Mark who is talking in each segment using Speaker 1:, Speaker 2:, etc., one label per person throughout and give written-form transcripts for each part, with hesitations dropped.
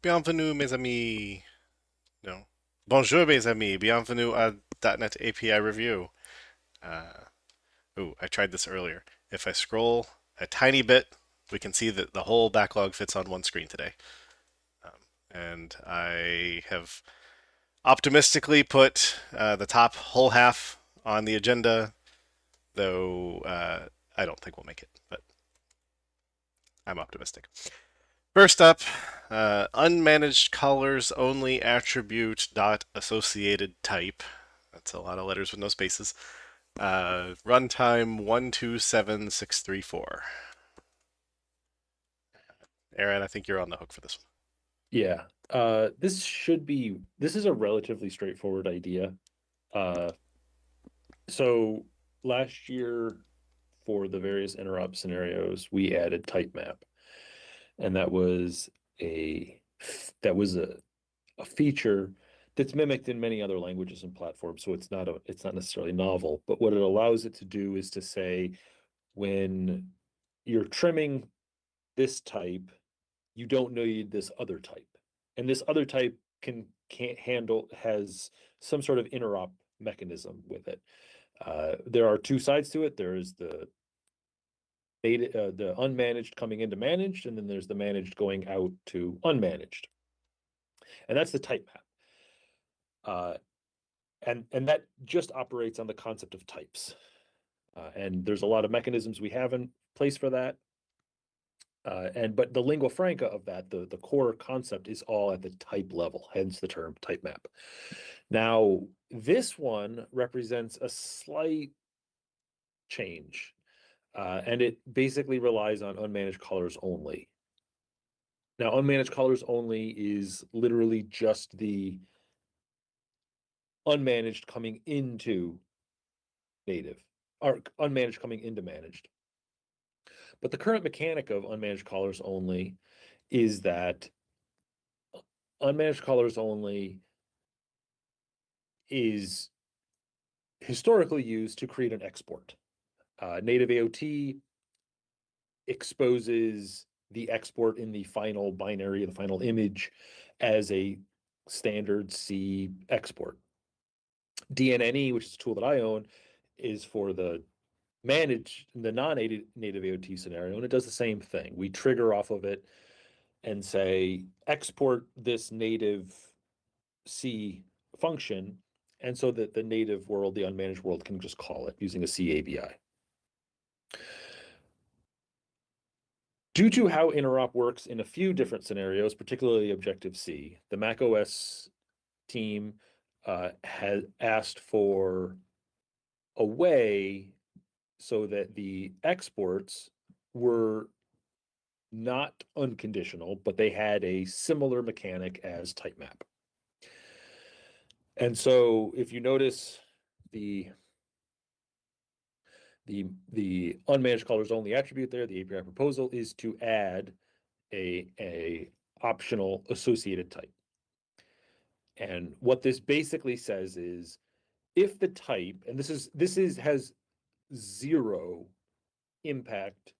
Speaker 1: Bienvenue, mes amis. No. Bonjour, mes amis. Bienvenue à .NET API Review. Uh, I tried this earlier. If I scroll a tiny bit, we can see that the whole backlog fits on one screen today. Um, and I have optimistically put the top whole half on the agenda, though I don't think we'll make it, but I'm optimistic. First up, unmanaged callers only attribute dot associated type. That's a lot of letters with no spaces. Runtime 127634. Aaron, I think you're on the hook for this one.
Speaker 2: Yeah. This is a relatively straightforward idea. Uh, so last year for the various interrupt scenarios, we added type map. And a that was a feature that's mimicked in many other languages and platforms. So it's not necessarily novel, but what it allows it to do is to say when you're trimming this type, you don't need this other type. And this other type can't handle has some sort of interop mechanism with it. There are two sides to it. There is the unmanaged coming into managed, and then there's the managed going out to unmanaged, and that's the type map. And that just operates on the concept of types. And there's a lot of mechanisms we have in place for that. But the lingua franca of that, the core concept is all at the type level, hence the term type map. Now, this one represents a slight change, and it basically relies on unmanaged callers only. Now, unmanaged callers only is literally just the unmanaged coming into native, or unmanaged coming into managed. But the current mechanic of unmanaged callers only is that unmanaged callers only is historically used to create an export. Native AOT exposes the export in the final binary, the final image, as a standard C export. DNNE, which is a tool that I own, is for the non-native AOT scenario, and it does the same thing. We trigger off of it and say, export this native C function, and so that the native world, the unmanaged world, can just call it using a C ABI. Due to how interop works in a few different scenarios, particularly Objective-C, the macOS team has asked for a way so that the exports were not unconditional, but they had a similar mechanic as type map. And so if you notice the unmanaged callers only attribute there, the API proposal is to add a optional associated type. And what this basically says is if the type, and has zero impact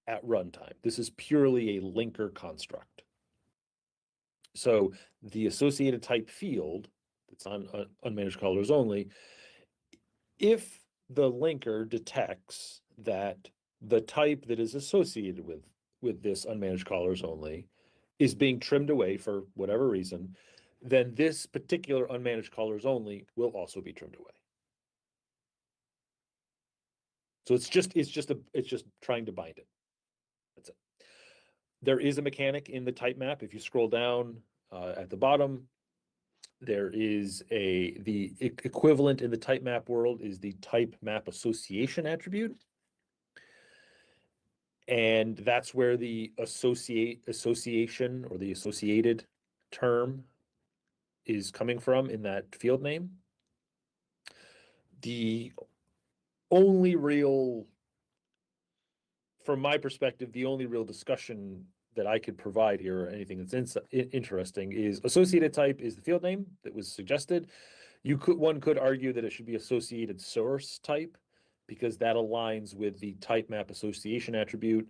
Speaker 2: at runtime. This is purely a linker construct. So the associated type field that's on unmanaged callers only, if the linker detects that the type that is associated with this unmanaged callers only is being trimmed away for whatever reason, then this particular unmanaged callers only will also be trimmed away. So it's just trying to bind it. That's it. There is a mechanic in the type map. If you scroll down at the bottom, there is the equivalent in the type map world is the type map association attribute. And that's where the association or the associated term is coming from in that field name. The only real, from my perspective, the only real discussion that I could provide here, or anything that's interesting, is associated type is the field name that was suggested. One could argue that it should be associated source type because that aligns with the type map association attribute.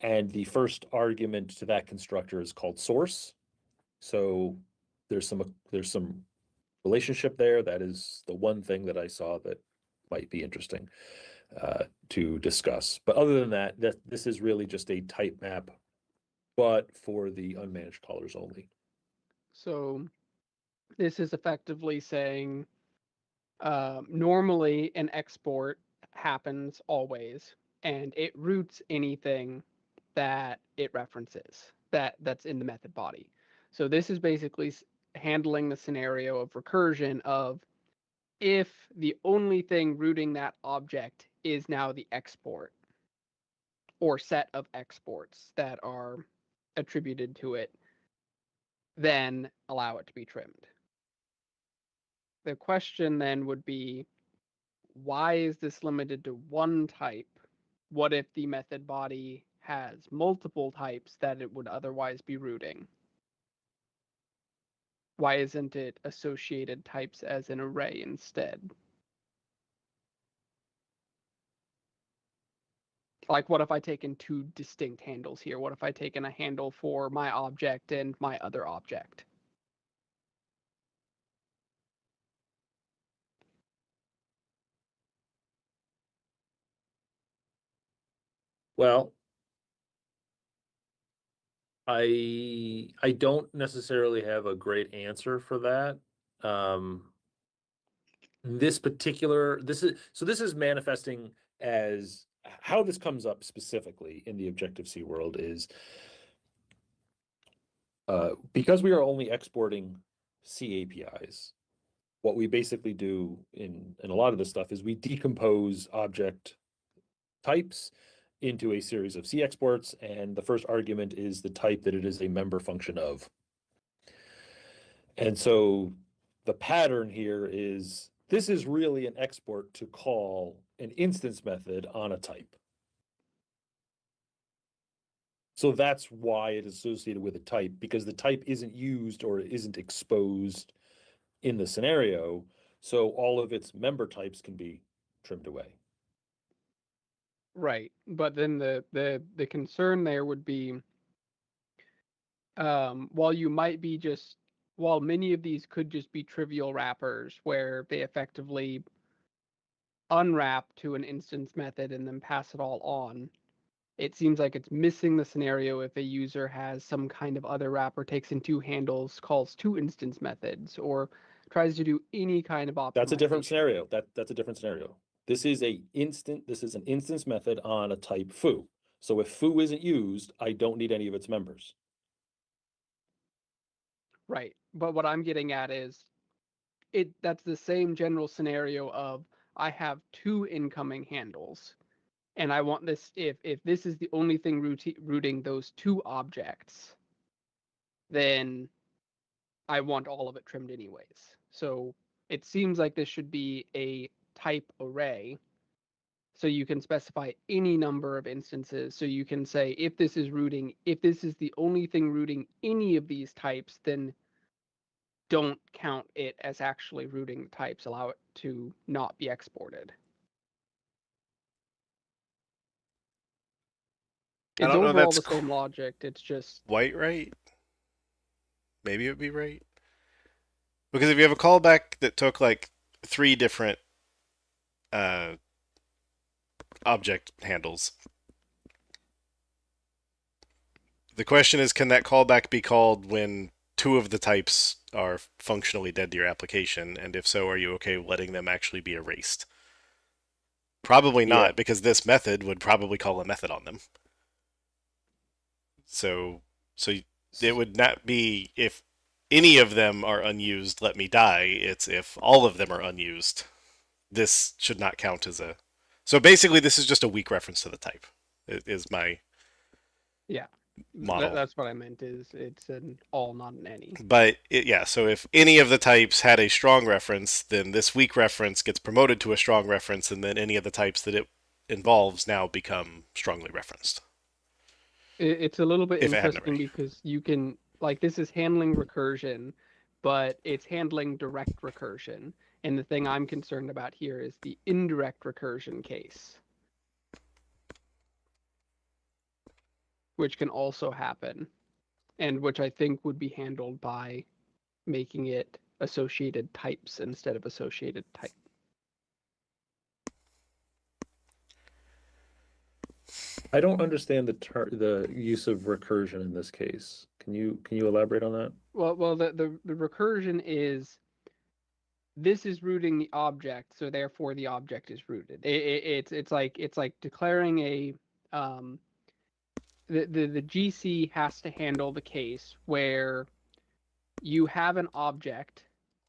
Speaker 2: And the first argument to that constructor is called source. So there's some relationship there. That is the one thing that I saw that might be interesting to discuss. But other than that, this is really just a type map, but for the unmanaged callers only.
Speaker 3: So this is effectively saying normally an export happens always, and it roots anything that it references that's in the method body. So this is basically handling the scenario of recursion of if the only thing rooting that object is now the export or set of exports that are attributed to it, then allow it to be trimmed. The question then would be, why is this limited to one type? What if the method body has multiple types that it would otherwise be rooting? Why isn't it associated types as an array instead? Like, what if I taken two distinct handles here? What if I taken a handle for my object and my other object?
Speaker 2: Well, I don't necessarily have a great answer for that. This is manifesting as how this comes up specifically in the Objective-C world is because we are only exporting C APIs. What we basically do in a lot of this stuff is we decompose object types into a series of C exports, and the first argument is the type that it is a member function of. And so the pattern here is this is really an export to call an instance method on a type. So that's why it is associated with a type, because the type isn't used or isn't exposed in the scenario. So all of its member types can be trimmed away.
Speaker 3: Right. But then the concern there would be while you might be just while many of these could just be trivial wrappers where they effectively unwrap to an instance method and then pass it all on, it seems like it's missing the scenario if a user has some kind of other wrapper, takes in two handles, calls two instance methods, or tries to do any kind of optimization.
Speaker 2: That's a different scenario. That's a different scenario. This is an instance method on a type foo. So if foo isn't used, I don't need any of its members.
Speaker 3: Right. But what I'm getting at is that's the same general scenario of I have two incoming handles and I want this if this is the only thing rooting those two objects, then I want all of it trimmed anyways. So it seems like this should be a type array. So you can specify any number of instances. So you can say if this is the only thing rooting any of these types, then don't count it as actually rooting the types. Allow it to not be exported.
Speaker 1: I
Speaker 3: It's
Speaker 1: don't know
Speaker 3: overall
Speaker 1: that's
Speaker 3: the same logic. It's just
Speaker 1: quite right. Maybe it would be right. Because if you have a callback that took like three different uh, object handles, the question is, can that callback be called when two of the types are functionally dead to your application? And if so, are you okay letting them actually be erased? Probably
Speaker 2: Yeah.
Speaker 1: not, because this method would probably call a method on them. So it would not be if any of them are unused, let me die. It's if all of them are unused. This should not count as a. So basically, this is just a weak reference to the type. Is my
Speaker 3: yeah.
Speaker 1: model.
Speaker 3: That's what I meant. Is it's an all, not an any.
Speaker 1: But yeah, so if any of the types had a strong reference, then this weak reference gets promoted to a strong reference, and then any of the types that it involves now become strongly referenced.
Speaker 3: It's a little bit
Speaker 1: If it hadn't
Speaker 3: interesting
Speaker 1: already.
Speaker 3: because you can like this is handling recursion, but it's handling direct recursion. And the thing I'm concerned about here is the indirect recursion case. which can also happen, and which I think would be handled by making it associated types instead of associated type.
Speaker 2: I don't understand the use of recursion in this case. Can you elaborate on that?
Speaker 3: Well, the recursion is this is rooting the object, so therefore the object is rooted. It's like declaring a the GC has to handle the case where you have an object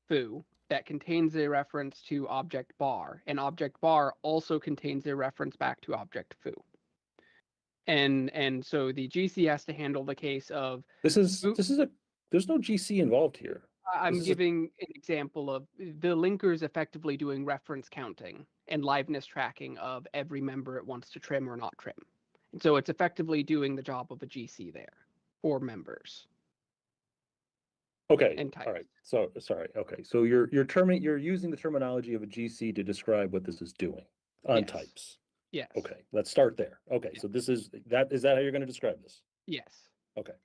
Speaker 3: foo that contains a reference to object bar, and object bar also contains a reference back to object foo. And so the GC has to handle the case of
Speaker 2: This is there's no GC involved here.
Speaker 3: I'm giving an example of the linkers effectively doing reference counting and liveness tracking of every member it wants to trim or not trim. And so it's effectively doing the job of a GC there for members.
Speaker 2: Okay.
Speaker 3: And types.
Speaker 2: All right. So sorry. Okay. So you're using the terminology of a GC to describe what this is doing on
Speaker 3: Yes.
Speaker 2: types.
Speaker 3: Yes.
Speaker 2: Okay. Let's start there. Okay. So this is that how you're going to describe this?
Speaker 3: Yes.
Speaker 2: Okay.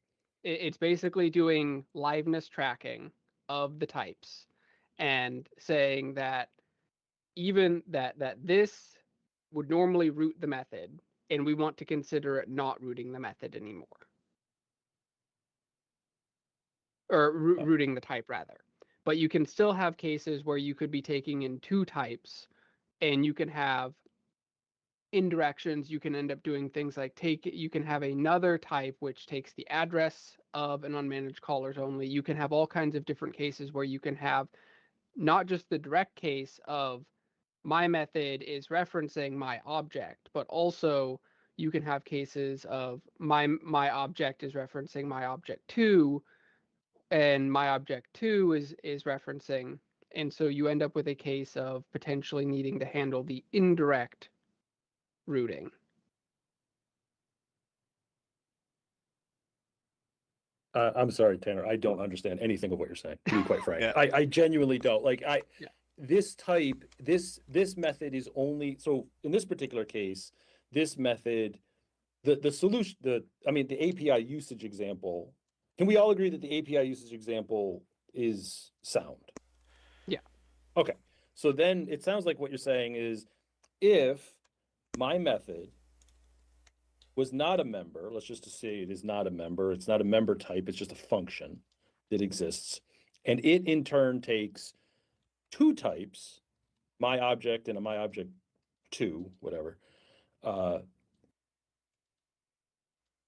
Speaker 3: It's basically doing liveness tracking of the types and saying that even that this would normally root the method, and we want to consider it not rooting the method anymore. Or rooting the type, rather. But you can still have cases where you could be taking in two types, and you can have indirections. You can end up doing things like you can have another type which takes the address of an unmanaged callers only. You can have all kinds of different cases where you can have not just the direct case of my method is referencing my object, but also you can have cases of my object is referencing my object 2, and my object 2 is referencing, and so you end up with a case of potentially needing to handle the indirect routing.
Speaker 2: I'm sorry, Tanner. I don't understand anything of what you're saying, to be quite frank.
Speaker 1: Yeah.
Speaker 2: I genuinely don't.
Speaker 3: Yeah.
Speaker 2: This type, this method is only, so in this particular case, this method, the solution, the API usage example, can we all agree that the API usage example is sound?
Speaker 3: Yeah.
Speaker 2: Okay. So then it sounds like what you're saying is if my method was not a member, let's just say it is not a member, it's not a member type, it's just a function that exists. And it in turn takes two types, my object and a my object 2, whatever.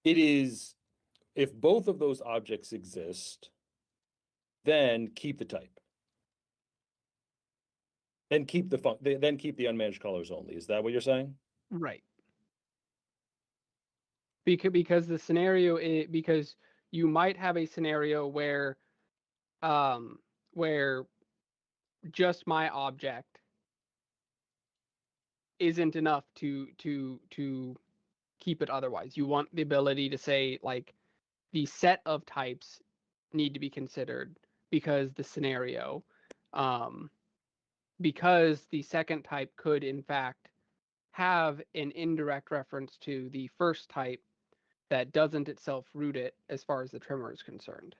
Speaker 2: It is, if both of those objects exist, then keep the type. Then keep the unmanaged callers only. Is that what you're saying?
Speaker 3: Right. Because the scenario because you might have a scenario where just my object isn't enough to keep it otherwise. You want the ability to say, like, the set of types need to be considered because the scenario, because the second type could in fact have an indirect reference to the first type that doesn't itself root it as far as the trimmer is concerned.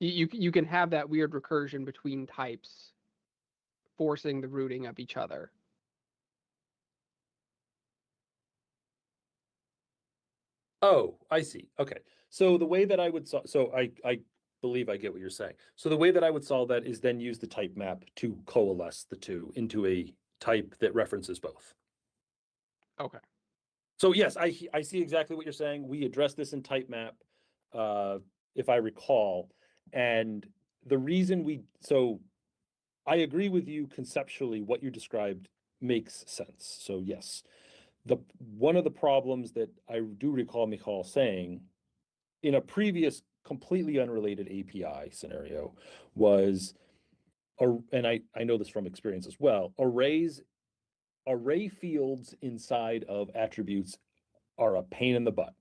Speaker 3: You can have that weird recursion between types, forcing the rooting of each other.
Speaker 2: Oh, I see. Okay. So the way that I would I believe I get what you're saying. So the way that I would solve that is then use the type map to coalesce the two into a type that references both.
Speaker 3: Okay.
Speaker 2: So yes, I see exactly what you're saying. We addressed this in type map, if I recall, and the reason I agree with you conceptually. What you described makes sense. So yes, one of the problems that I do recall Michal saying in a previous completely unrelated API scenario was, and I know this from experience as well, array fields inside of attributes are a pain in the butt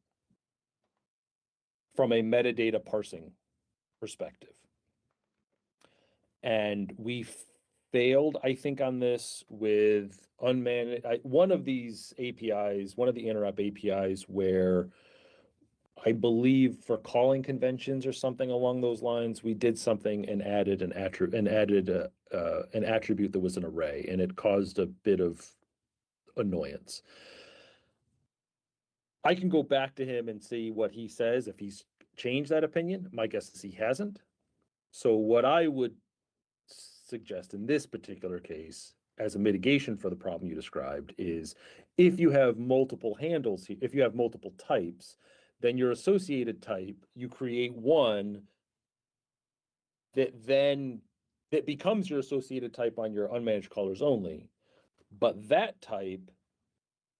Speaker 2: from a metadata parsing perspective. And we failed, I think, on this with unmanaged, one of these APIs, one of the interop APIs where I believe for calling conventions or something along those lines, we did something and added an an attribute that was an array, and it caused a bit of annoyance. I can go back to him and see what he says if he's changed that opinion. My guess is he hasn't. So what I would suggest in this particular case as a mitigation for the problem you described is if you have multiple handles, if you have multiple types, then your associated type, you create one that becomes your associated type on your unmanaged callers only, but that type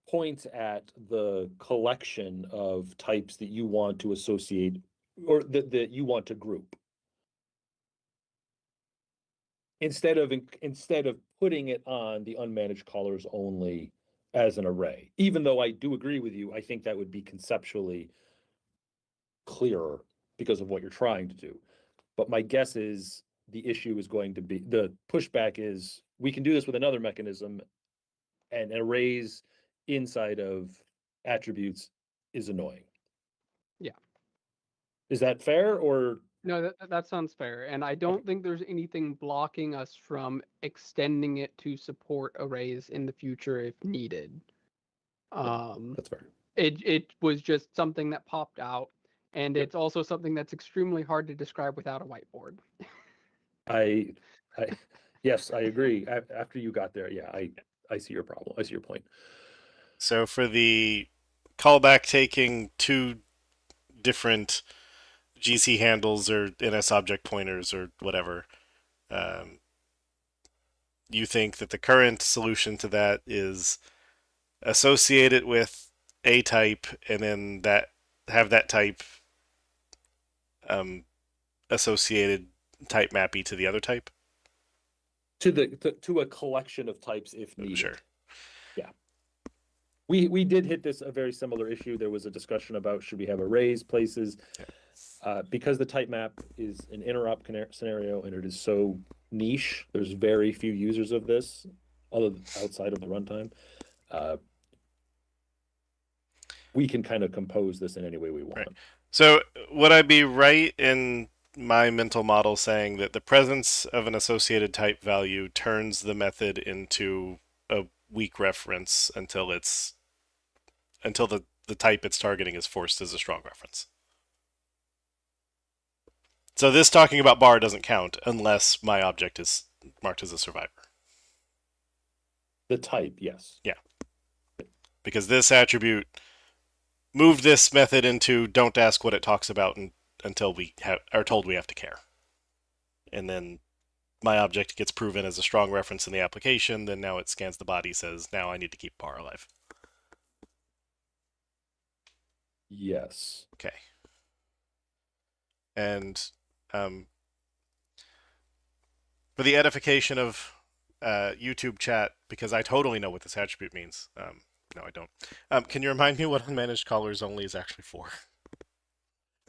Speaker 2: points at the collection of types that you want to associate or that you want to group. Instead of putting it on the unmanaged callers only as an array. Even though I do agree with you, I think that would be conceptually clearer because of what you're trying to do. But my guess is the issue is going to be, the pushback is, we can do this with another mechanism, and arrays inside of attributes is annoying.
Speaker 3: Yeah.
Speaker 2: Is that fair, or?
Speaker 3: No, that sounds fair. And I don't think there's anything blocking us from extending it to support arrays in the future if needed.
Speaker 2: That's fair.
Speaker 3: It was just something that popped out, and it's also something that's extremely hard to describe without a whiteboard.
Speaker 2: I yes, I agree. After you got there, yeah, I see your problem. I see your point.
Speaker 1: So for the callback taking two different GC handles or NS object pointers or whatever, you think that the current solution to that is associate it with a type and then have that type associated type mappy to the other type?
Speaker 2: To a collection of types if needed.
Speaker 1: Sure.
Speaker 2: Yeah. We did hit this a very similar issue. There was a discussion about should we have arrays, places, because the type map is an interop scenario and it is so niche. There's very few users of this, other outside of the runtime. We can kind of compose this in any way we want.
Speaker 1: Right. So would I be right in my mental model saying that the presence of an associated type value turns the method into a weak reference until the type it's targeting is forced as a strong reference? So this talking about bar doesn't count unless my object is marked as a survivor.
Speaker 2: The type, yes.
Speaker 1: Yeah. Because this attribute moved this method into don't ask what it talks about until we are told we have to care. And then my object gets proven as a strong reference in the application, then now it scans the body, says, now I need to keep bar alive.
Speaker 2: Yes.
Speaker 1: Okay. And for the edification of YouTube chat, because I totally know what this attribute means. No, I don't. Can you remind me what unmanaged callers only is actually for?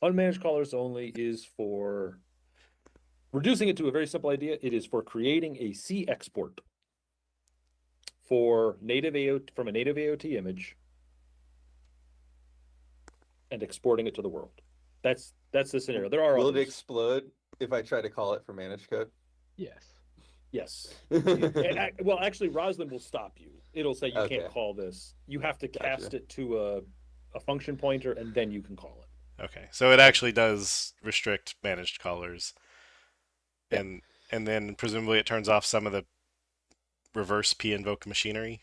Speaker 2: Unmanaged callers only is for, reducing it to a very simple idea, it is for creating a C export for native AOT, from a native AOT image and exporting it to the world. That's the scenario. There are
Speaker 4: Will
Speaker 2: others.
Speaker 4: it explode if I try to call it for managed code?
Speaker 3: Yes.
Speaker 2: Yes. Well, actually, Roslyn will stop you. It'll say you
Speaker 4: Okay.
Speaker 2: can't call this. You have to
Speaker 4: Gotcha.
Speaker 2: cast it to a function pointer, and then you can call it.
Speaker 1: Okay, so it actually does restrict managed callers, and then presumably it turns off some of the reverse p invoke machinery.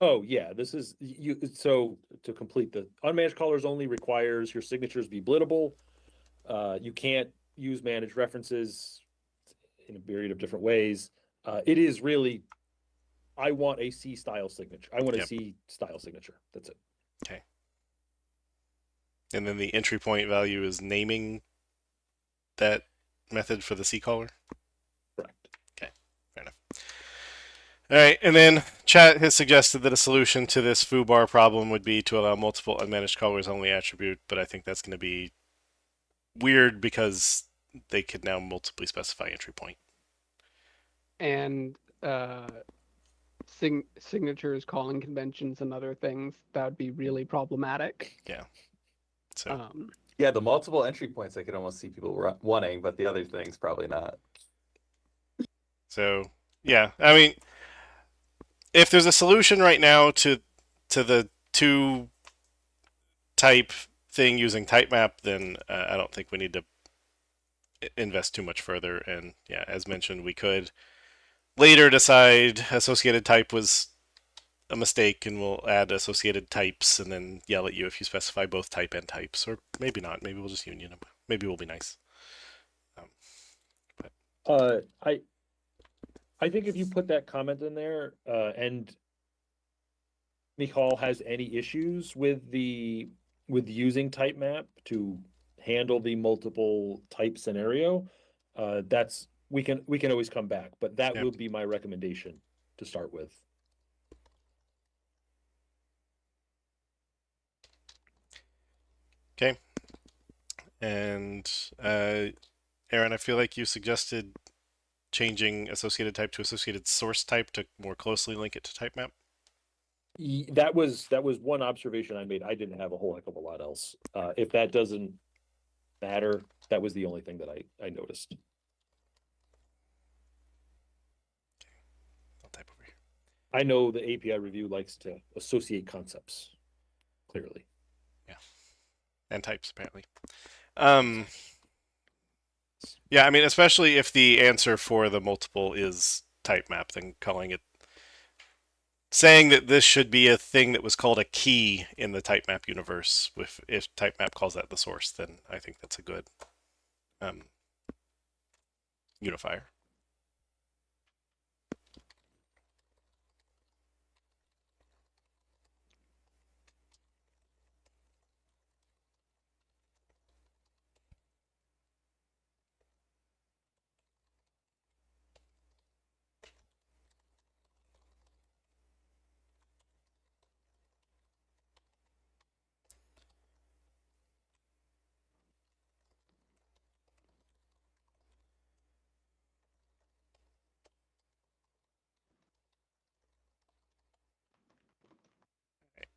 Speaker 2: Oh yeah, this is you. So to complete the unmanaged callers only requires your signatures be blittable. You can't use managed references in a myriad of different ways. It is really, I want a C style signature. I want a C style signature. That's it.
Speaker 1: Okay. And then the entry point value is naming that method for the C caller?
Speaker 2: Correct.
Speaker 1: Okay, fair enough. All right, and then chat has suggested that a solution to this foo bar problem would be to allow multiple unmanaged callers only attribute, but I think that's going to be weird because they could now multiply specify entry point.
Speaker 3: and signatures, calling conventions, and other things, that would be really problematic.
Speaker 1: Yeah. So
Speaker 4: Yeah, the multiple entry points I could almost see people wanting, but the other things probably not.
Speaker 1: yeah, I mean, if there's a solution right now to the two type thing using type map, then I don't think we need to invest too much further. And yeah, as mentioned, we could later decide associated type was a mistake and we'll add associated types and then yell at you if you specify both type and types, or maybe not. Maybe we'll just union them. Maybe we'll be nice.
Speaker 2: I think if you put that comment in there, and Michal has any issues with using type map to handle the multiple type scenario, that's we can always come back, but that
Speaker 1: Yeah.
Speaker 2: will be my recommendation to start with.
Speaker 1: Okay. And Aaron, I feel like you suggested changing associated type to associated source type to more closely link it to type map.
Speaker 2: That was one observation I made. I didn't have a whole heck of a lot else. If that doesn't matter, that was the only thing that I noticed.
Speaker 1: I'll type over here.
Speaker 2: I know the API review likes to associate concepts, clearly.
Speaker 1: Yeah. And types, apparently. Yeah, I mean, especially if the answer for the multiple is type map, then saying that this should be a thing that was called a key in the type map universe, if type map calls that the source, then I think that's a good unifier.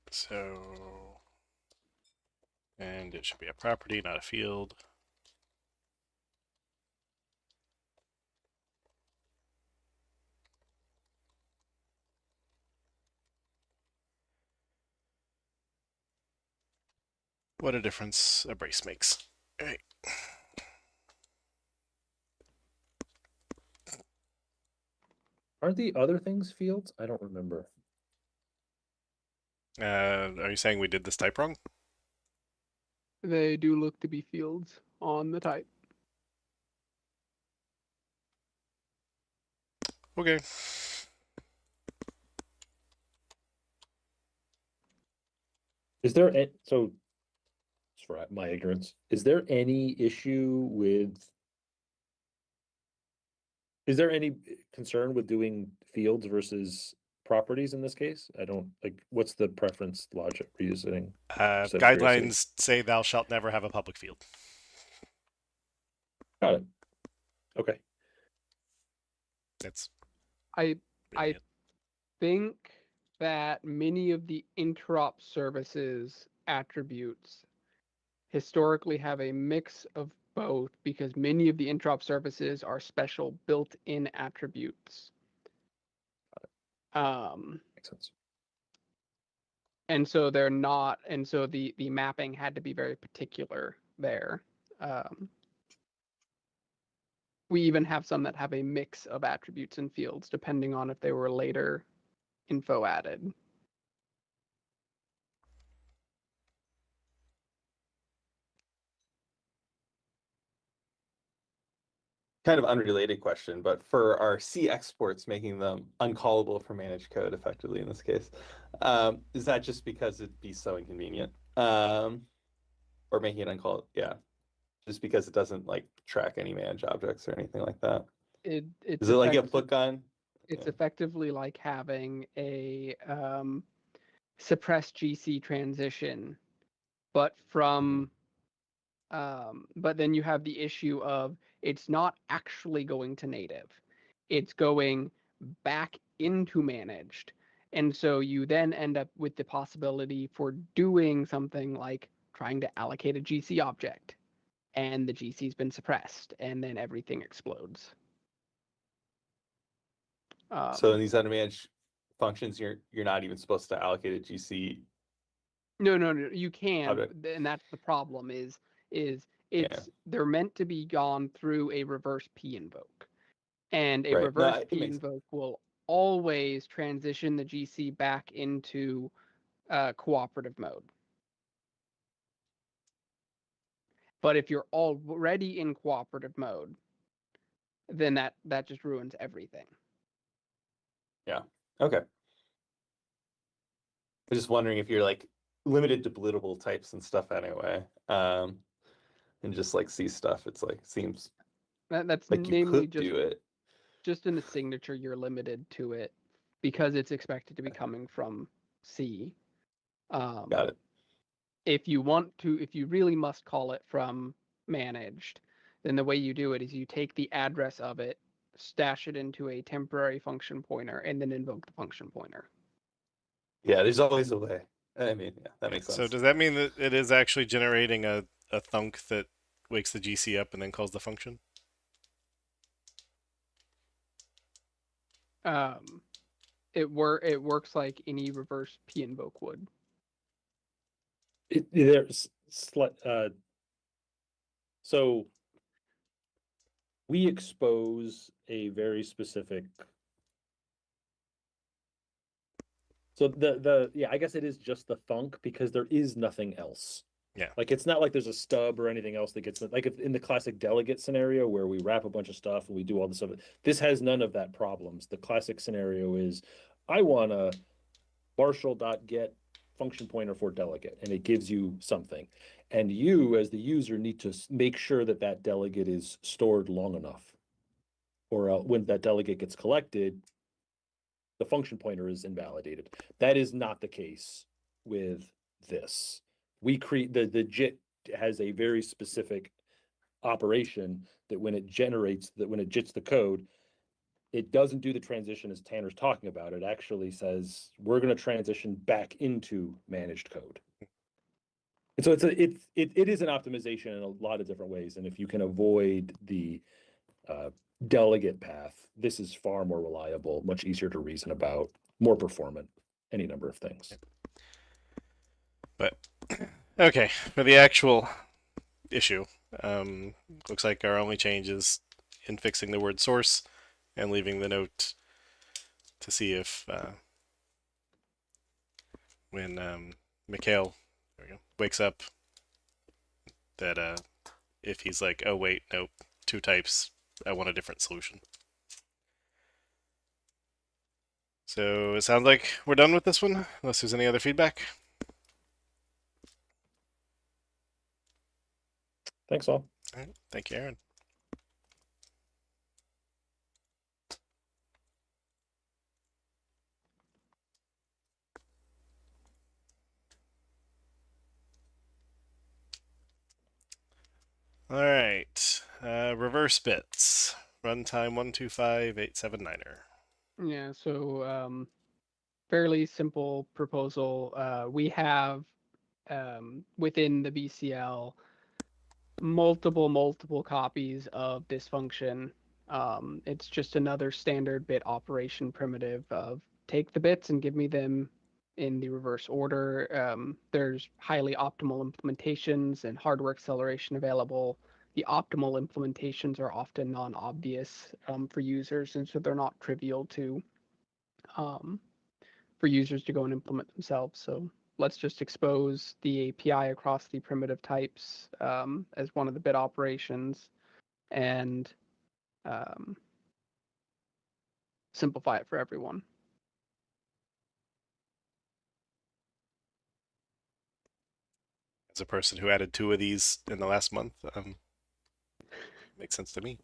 Speaker 1: So, and it should be a property, not a field. What a difference a brace makes. All right.
Speaker 2: Aren't the other things fields? I don't remember.
Speaker 1: Are you saying we did this type wrong?
Speaker 3: They do look to be fields on the type.
Speaker 1: Okay.
Speaker 2: Is there so for my ignorance, is there any issue with is there any concern with doing fields versus properties in this case? I don't like what's the preference logic we're using? Just out of curiosity.
Speaker 1: Guidelines say thou shalt never have a public field.
Speaker 2: Got it. Okay.
Speaker 1: That's
Speaker 3: I
Speaker 1: really it.
Speaker 3: think that many of the interop services attributes historically have a mix of both, because many of the interop services are special built-in attributes.
Speaker 2: Makes sense.
Speaker 3: And so they're not, and so the mapping had to be very particular there. We even have some that have a mix of attributes and fields depending on if they were later info added.
Speaker 4: Kind of unrelated question, but for our C exports, making them uncallable for managed code effectively in this case, is that just because it'd be so inconvenient? Or making it uncallable? Yeah. Just because it doesn't like track any managed objects or anything like that.
Speaker 3: It's
Speaker 4: Is it like a put gun?
Speaker 3: It's
Speaker 4: Yeah.
Speaker 3: effectively like having a suppressed GC transition, but from but then you have the issue of it's not actually going to native. it's going back into managed. And so you then end up with the possibility for doing something like trying to allocate a GC object, and the GC's been suppressed, and then everything explodes.
Speaker 4: So in these unmanaged functions, you're not even supposed to allocate a GC.
Speaker 3: No, you can,
Speaker 4: Object.
Speaker 3: and that's the problem. Is
Speaker 4: Yeah.
Speaker 3: they're meant to be gone through a reverse P invoke, and a
Speaker 4: Right. No,
Speaker 3: reverse
Speaker 4: it
Speaker 3: P
Speaker 4: makes
Speaker 3: invoke will always transition the GC back into cooperative mode. But if you're already in cooperative mode, then that just ruins everything.
Speaker 4: Yeah. Okay. I'm just wondering if you're like limited to blittable types and stuff anyway. And just like see stuff. It's like seems
Speaker 3: That's
Speaker 4: like you
Speaker 3: namely
Speaker 4: could do it.
Speaker 3: just in the signature, you're limited to it because it's expected to be coming from C.
Speaker 4: Got it.
Speaker 3: If you really must call it from managed, then the way you do it is you take the address of it, stash it into a temporary function pointer, and then invoke the function pointer.
Speaker 4: Yeah, there's always a way. I mean, yeah, that makes sense.
Speaker 1: So does that mean that it is actually generating a thunk that wakes the GC up and then calls the function?
Speaker 3: It works like any reverse P invoke would.
Speaker 2: So we expose a very specific. So I guess it is just the thunk because there is nothing else.
Speaker 1: Yeah.
Speaker 2: Like it's not like there's a stub or anything else that gets like if in the classic delegate scenario where we wrap a bunch of stuff and we do all this stuff. This has none of that problems. The classic scenario is I want a Marshall.get function pointer for delegate, and it gives you something. And you, as the user, need to make sure that that delegate is stored long enough. Or when that delegate gets collected, the function pointer is invalidated. That is not the case with this. We create the JIT has a very specific operation that when it JITs the code, it doesn't do the transition as Tanner's talking about. It actually says we're going to transition back into managed code. And so it is an optimization in a lot of different ways. And if you can avoid the delegate path, this is far more reliable, much easier to reason about, more performant, any number of things.
Speaker 1: But okay, for the actual issue, looks like our only change is in fixing the word source and leaving the note to see if when Mikhail wakes up that if he's like, oh wait, nope, two types, I want a different solution. So it sounds like we're done with this one, unless there's any other feedback.
Speaker 2: Thanks all.
Speaker 1: All right, thank you, Aaron. All right, reverse bits, runtime 125.879er.
Speaker 3: Yeah, so fairly simple proposal. We have within the BCL multiple copies of this function. It's just another standard bit operation primitive of take the bits and give me them in the reverse order. There's highly optimal implementations and hardware acceleration available. The optimal implementations are often non-obvious for users, and so they're not trivial to for users to go and implement themselves. So let's just expose the API across the primitive types as one of the bit operations and simplify it for everyone.
Speaker 1: As a person who added 2 of these in the last month, makes sense to me.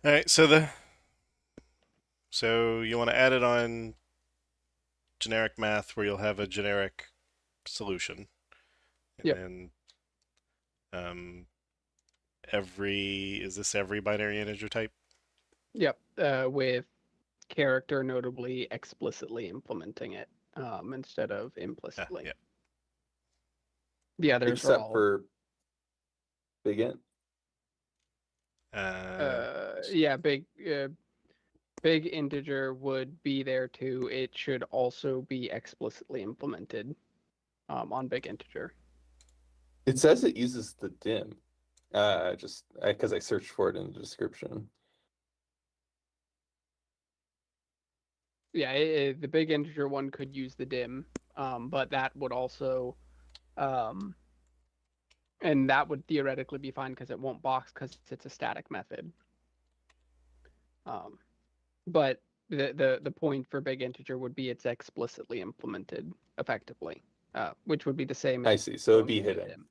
Speaker 1: All right, so So you want to add it on generic math where you'll have a generic solution. And
Speaker 3: Yep.
Speaker 1: then is this every binary integer type?
Speaker 3: Yep. With character notably explicitly implementing it instead of implicitly.
Speaker 1: Yeah.
Speaker 3: The others are
Speaker 4: Except
Speaker 3: all.
Speaker 4: for big int.
Speaker 3: Yeah, big integer would be there too. It should also be explicitly implemented on big integer.
Speaker 4: It says it uses the dim. Just because I searched for it in the description.
Speaker 3: Yeah, the big integer one could use the dim, but that would also, and that would theoretically be fine because it won't box because it's a static method. But the point for big integer would be it's explicitly implemented effectively, which would be the same as
Speaker 4: I see. So it'd
Speaker 3: going
Speaker 4: be
Speaker 3: into
Speaker 4: hidden.
Speaker 3: dim.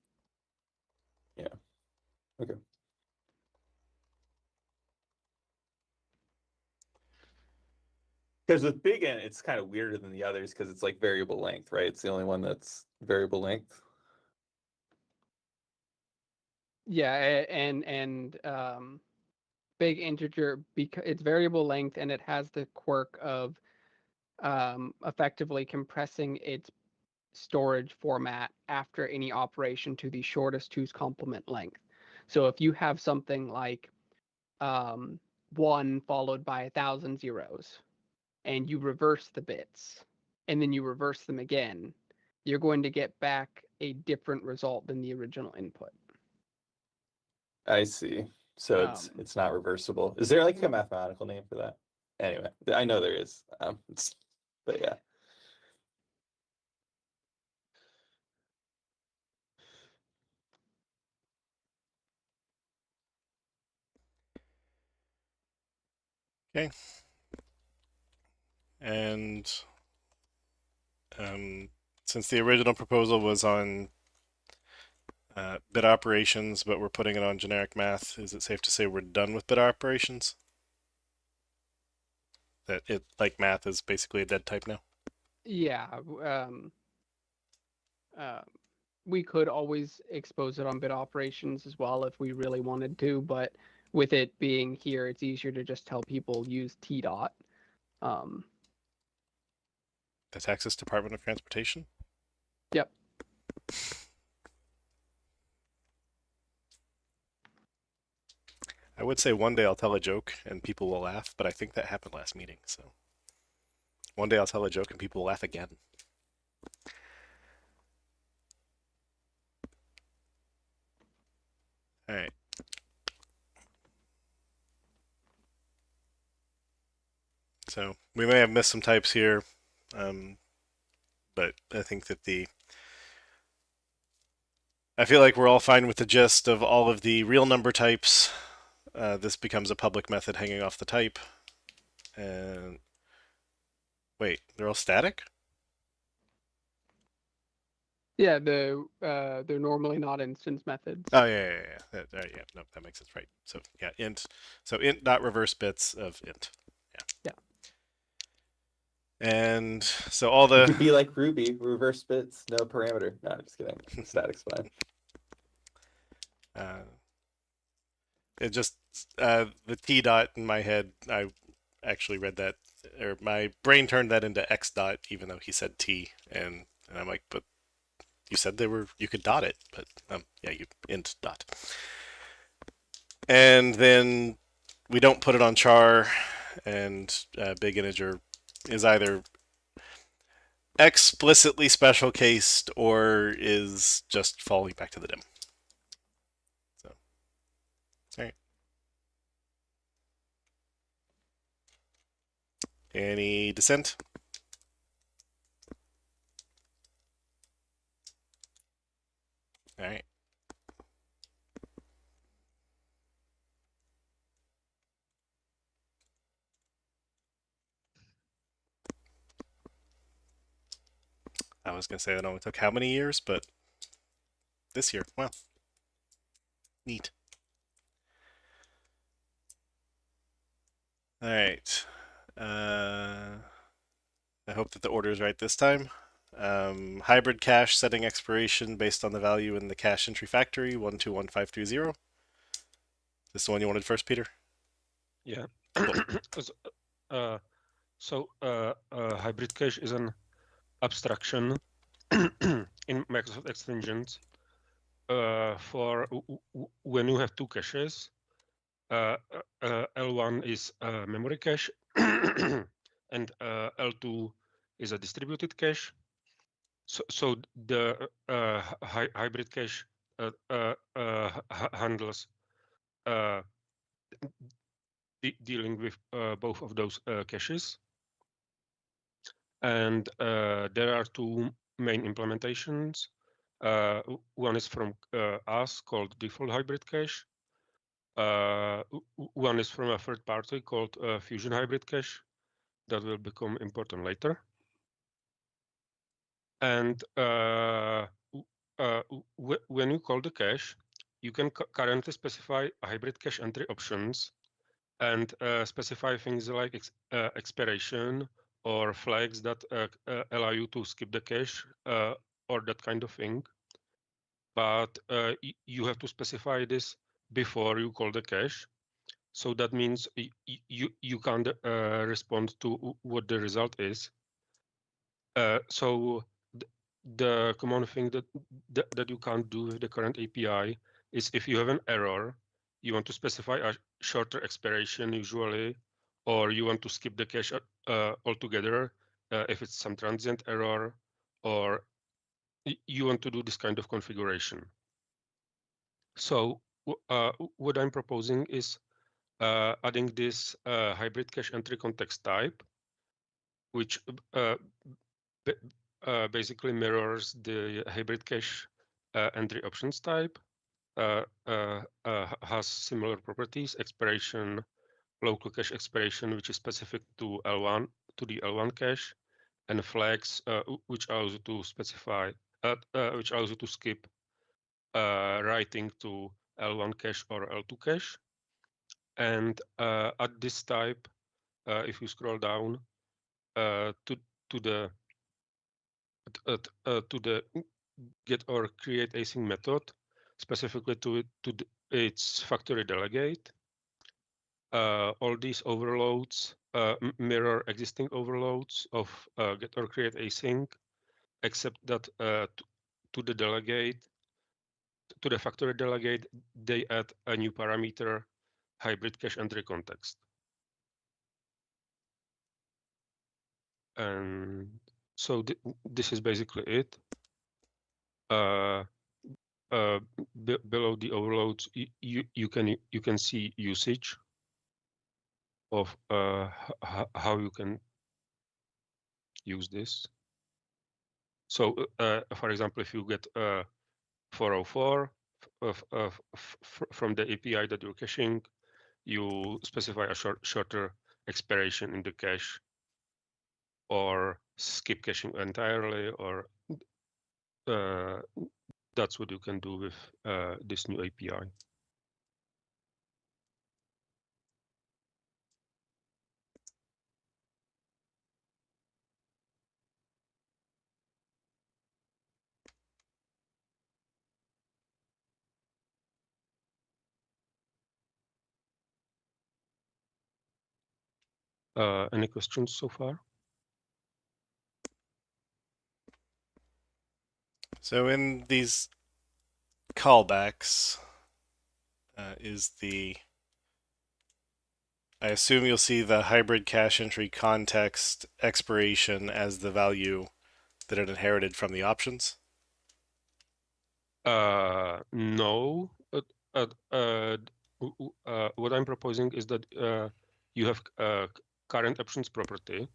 Speaker 4: Yeah. Okay. Because with big int, it's kind of weirder than the others because it's like variable length, right? It's the only one that's variable length.
Speaker 3: Yeah, and big integer because it's variable length and it has the quirk of effectively compressing its storage format after any operation to the shortest 2's complement length. So if you have something like 1 followed by 1,000 zeros and you reverse the bits and then you reverse them again, you're going to get back a different result than the original input.
Speaker 4: I see. So it's not reversible. Is there like a mathematical name for that? Anyway, I know there is. But yeah.
Speaker 1: Okay. And since the original proposal was on bit operations, but we're putting it on generic math, is it safe to say we're done with bit operations? That it, like math, is basically a dead type now?
Speaker 3: Yeah. We could always expose it on bit operations as well if we really wanted to, but with it being here, it's easier to just tell people use T dot.
Speaker 1: The Texas Department of Transportation?
Speaker 3: Yep.
Speaker 1: I would say one day I'll tell a joke and people will laugh, but I think that happened last meeting, so. One day I'll tell a joke and people will laugh again. All right. So we may have missed some types here, but I think that I feel like we're all fine with the gist of all of the real number types. This becomes a public method hanging off the type. And wait, they're all static?
Speaker 3: Yeah, they're normally not instance methods.
Speaker 1: Oh yeah. Yeah, no, that makes sense, right? So yeah, int. So int dot reverse bits of int.
Speaker 3: Yeah.
Speaker 1: And so all
Speaker 4: It
Speaker 1: the
Speaker 4: could be like Ruby, reverse bits, no parameter. No, I'm just kidding. Static's fine.
Speaker 1: it just the T dot in my head, I actually read that, or my brain turned that into X dot, even though he said T, and I'm like, but you said you could dot it, but yeah, you int dot. And then we don't put it on char, and big integer is either explicitly special cased or is just falling back to the dim. So, all right. Any dissent? All right. I was going to say that only took how many years, but this year. Wow. Neat. All right. I hope that the order is right this time. Hybrid cache setting expiration based on the value in the cache entry factory 121520. This is the one you wanted first, Peter?
Speaker 5: Yeah.
Speaker 1: Cool.
Speaker 5: Hybrid cache is an abstraction in Microsoft extensions for when you have two caches. L1 is a memory cache and L2 is a distributed cache. So the hybrid cache handles dealing with both of those caches. And there are two main implementations. One is from us called default hybrid cache. One is from a third party called Fusion hybrid cache that will become important later. And when you call the cache, you can currently specify hybrid cache entry options and specify things like expiration or flags that allow you to skip the cache or that kind of thing. But you have to specify this before you call the cache. So that means you can't respond to what the result is. So the common thing that you can't do with the current API is if you have an error, you want to specify a shorter expiration usually, or you want to skip the cache altogether if it's some transient error, or you want to do this kind of configuration. So what I'm proposing is adding this hybrid cache entry context type, which basically mirrors the hybrid cache entry options type, has similar properties, expiration, local cache expiration, which is specific to L1, to the L1 cache, and flags, which allows you to specify, which allows you to skip writing to L1 cache or L2 cache. And at this type, if you scroll down to the get or create async method, specifically to its factory delegate. All these overloads mirror existing overloads of get or create async, except that to the delegate, to the factory delegate, they add a new parameter, hybrid cache entry context. And so this is basically it. Below the overloads, you can see usage of how you can use this. So, for example, if you get 404 from the API that you're caching, you specify a shorter expiration in the cache, or skip caching entirely, or that's what you can do with this new API. Any questions so far?
Speaker 1: So in these callbacks is the, I assume you'll see the hybrid cache entry context expiration as the value that it inherited from the options?
Speaker 5: No. What I'm proposing is that you have current options property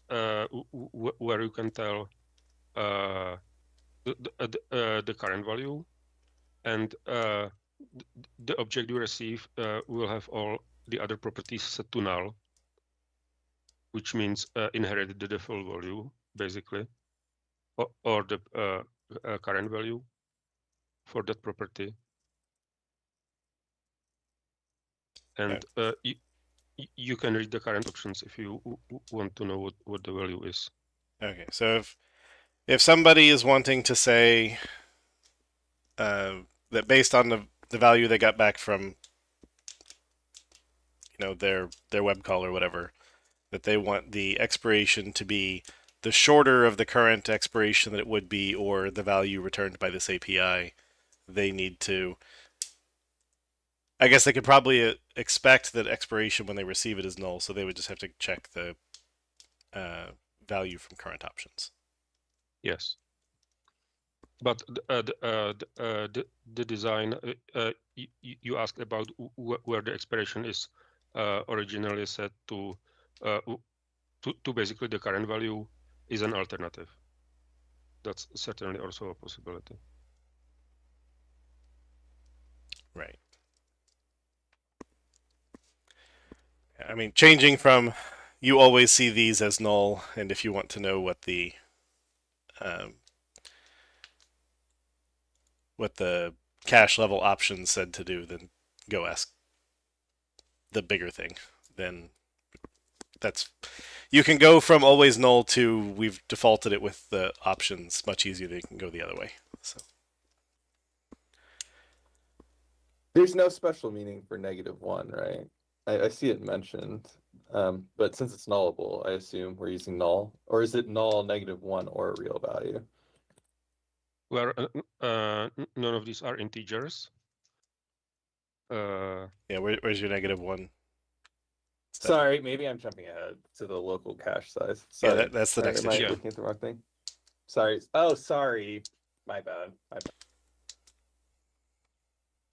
Speaker 5: where you can tell the current value, and the object you receive will have all the other properties set to null, which means inherit the default value basically, or the current value for that property. And You can read the current options if you want to know what the value is.
Speaker 1: Okay, so if somebody is wanting to say that based on the value they got back from their web call or whatever, that they want the expiration to be the shorter of the current expiration that it would be, or the value returned by this API, they need to. I guess they could probably expect that expiration when they receive it is null, so they would just have to check the value from current options.
Speaker 5: Yes. But the design, you asked about where the expiration is originally set to basically the current value is an alternative. That's certainly also a possibility.
Speaker 1: Right. I mean, changing from you always see these as null, and if you want to know what the cache level options said to do, then go ask the bigger thing. Then you can go from always null to we've defaulted it with the options much easier than you can go the other way. So
Speaker 4: There's no special meaning for -1, right? I see it mentioned, but since it's nullable, I assume we're using null, or is it null, -1, or a real value?
Speaker 5: Where none of these are integers.
Speaker 1: yeah, where's your -1?
Speaker 4: Sorry, maybe I'm jumping ahead to the local cache size. Sorry.
Speaker 1: Yeah, that's the next
Speaker 4: Am I
Speaker 1: issue.
Speaker 4: looking at the wrong thing? Sorry. Oh, sorry. My bad.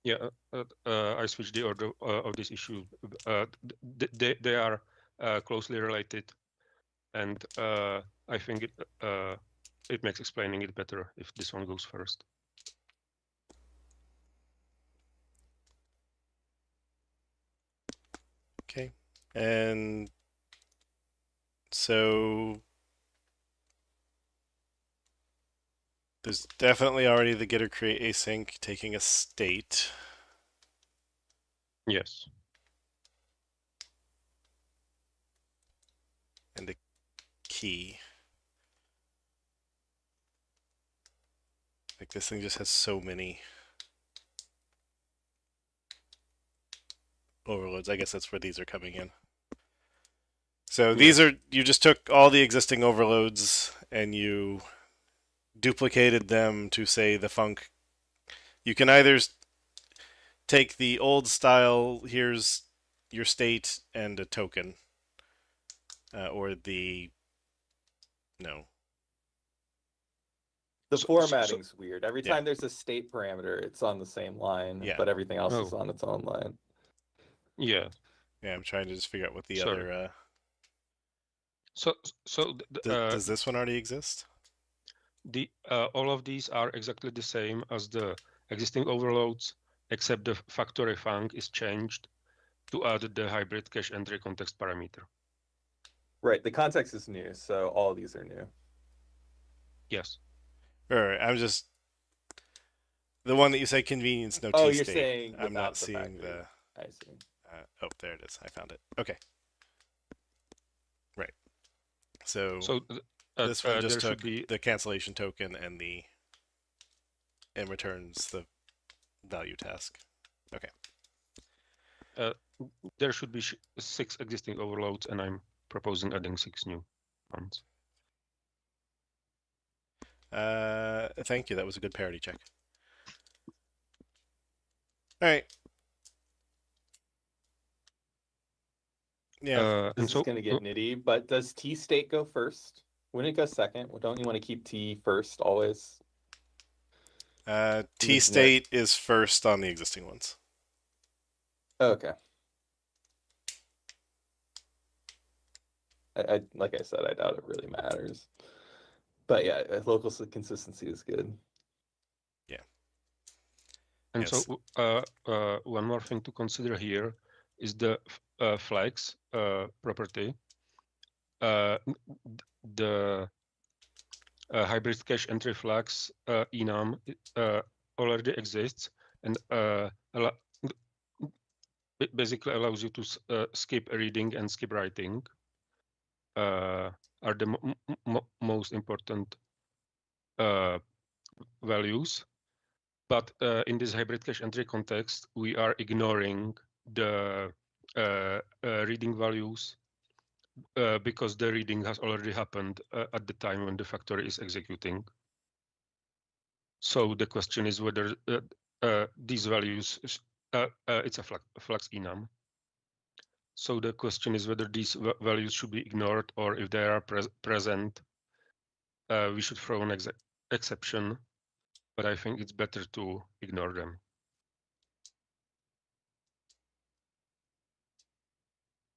Speaker 5: Yeah, I switched the order of this issue. They are closely related, and I think it makes explaining it better if this one goes first.
Speaker 1: Okay, and so there's definitely already the getter create async taking a state.
Speaker 5: Yes.
Speaker 1: And a key. Like this thing just has so many overloads. I guess that's where these are coming in. So these are, you just took all the existing overloads and you duplicated them to say the func. You can either take the old style, here's your state and a token, or the, no.
Speaker 4: The formatting's weird. Every
Speaker 1: Yeah.
Speaker 4: time there's a state parameter, it's on the same line,
Speaker 1: Yeah.
Speaker 4: but everything else is on its own line.
Speaker 5: Yeah.
Speaker 1: Yeah, I'm trying to just figure out what the
Speaker 5: Sorry.
Speaker 1: other.
Speaker 5: So
Speaker 1: does this one already exist?
Speaker 5: The all of these are exactly the same as the existing overloads, except the factory func is changed to add the hybrid cache entry context parameter.
Speaker 4: Right. The context is new, so all of these are new.
Speaker 5: Yes.
Speaker 1: Right. I'm just the one that you say convenience no
Speaker 4: Oh,
Speaker 1: T
Speaker 4: you're
Speaker 1: state.
Speaker 4: saying
Speaker 1: I'm not
Speaker 4: without the
Speaker 1: seeing
Speaker 4: factory.
Speaker 1: the.
Speaker 4: I see.
Speaker 1: Oh, there it is. I found it. Okay. Right. So this one just took the cancellation token and returns the value task. Okay.
Speaker 5: There should be 6 existing overloads, and I'm proposing adding 6 new ones.
Speaker 1: Thank you. That was a good parity check. All right. Yeah.
Speaker 4: This is going to get nitty, but does T state go first? Wouldn't it go second? Don't you want to keep T first always?
Speaker 1: T state is first on the existing ones.
Speaker 4: Okay. I like I said, I doubt it really matters. But yeah, local consistency is good.
Speaker 1: Yeah.
Speaker 5: And
Speaker 1: yes.
Speaker 5: So one more thing to consider here is the flags property. The hybrid cache entry flags enum already exists, and it basically allows you to skip reading and skip writing. Are the most important values. But in this hybrid cache entry context, we are ignoring the reading values because the reading has already happened at the time when the factory is executing. So the question is whether these values, it's a flux enum. So the question is whether these values should be ignored, or if they are present, we should throw an exception. But I think it's better to ignore them.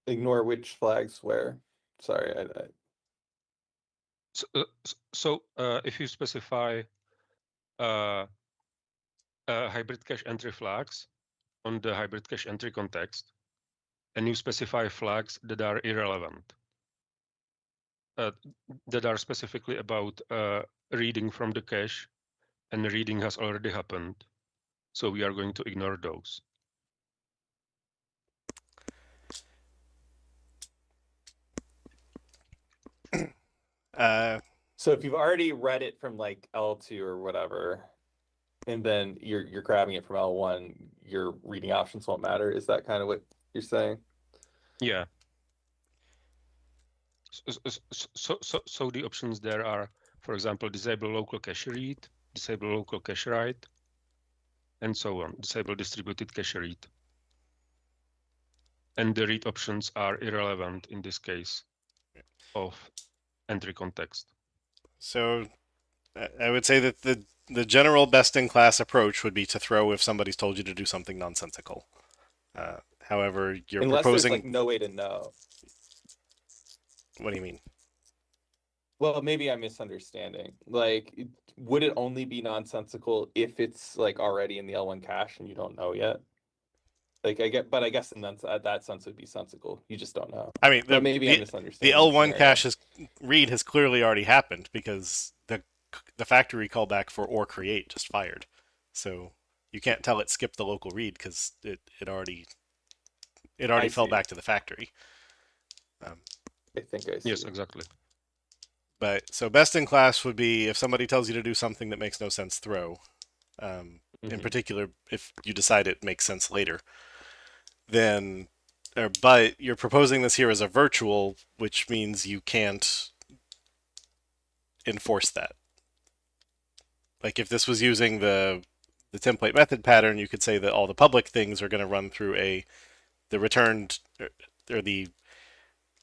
Speaker 4: Ignore which flags where. Sorry,
Speaker 5: So if you specify hybrid cache entry flags on the hybrid cache entry context, and you specify flags that are irrelevant, that are specifically about reading from the cache, and the reading has already happened, so we are going to ignore those.
Speaker 4: So if you've already read it from like L2 or whatever, and then you're grabbing it from L1, your reading options won't matter. Is that kind of what you're saying?
Speaker 5: Yeah. So the options there are, for example, disable local cache read, disable local cache write, and so on. Disable distributed cache read. And the read options are irrelevant in this case of entry context.
Speaker 1: So I would say that the general best-in-class approach would be to throw if somebody's told you to do something nonsensical. However, you're
Speaker 4: Unless
Speaker 1: proposing.
Speaker 4: there's like no way to know.
Speaker 1: What do you mean?
Speaker 4: Well, maybe I'm misunderstanding. Like, would it only be nonsensical if it's like already in the L1 cache and you don't know yet? Like but I guess in that sense it would be sensical. You just don't know.
Speaker 1: I mean,
Speaker 4: But maybe I'm
Speaker 1: the
Speaker 4: misunderstanding
Speaker 1: L1
Speaker 4: scenario.
Speaker 1: cache read has clearly already happened because the factory callback for or create just fired. So you can't tell it skipped the local read because it already
Speaker 4: I
Speaker 1: fell
Speaker 4: see.
Speaker 1: back to the factory.
Speaker 4: I think I see.
Speaker 5: Yes, exactly.
Speaker 1: But so best in class would be if somebody tells you to do something that makes no sense, throw. In particular, if you decide it makes sense later, then. But you're proposing this here as a virtual, which means you can't enforce that. Like if this was using the template method pattern, you could say that all the public things are going to run through the returned or the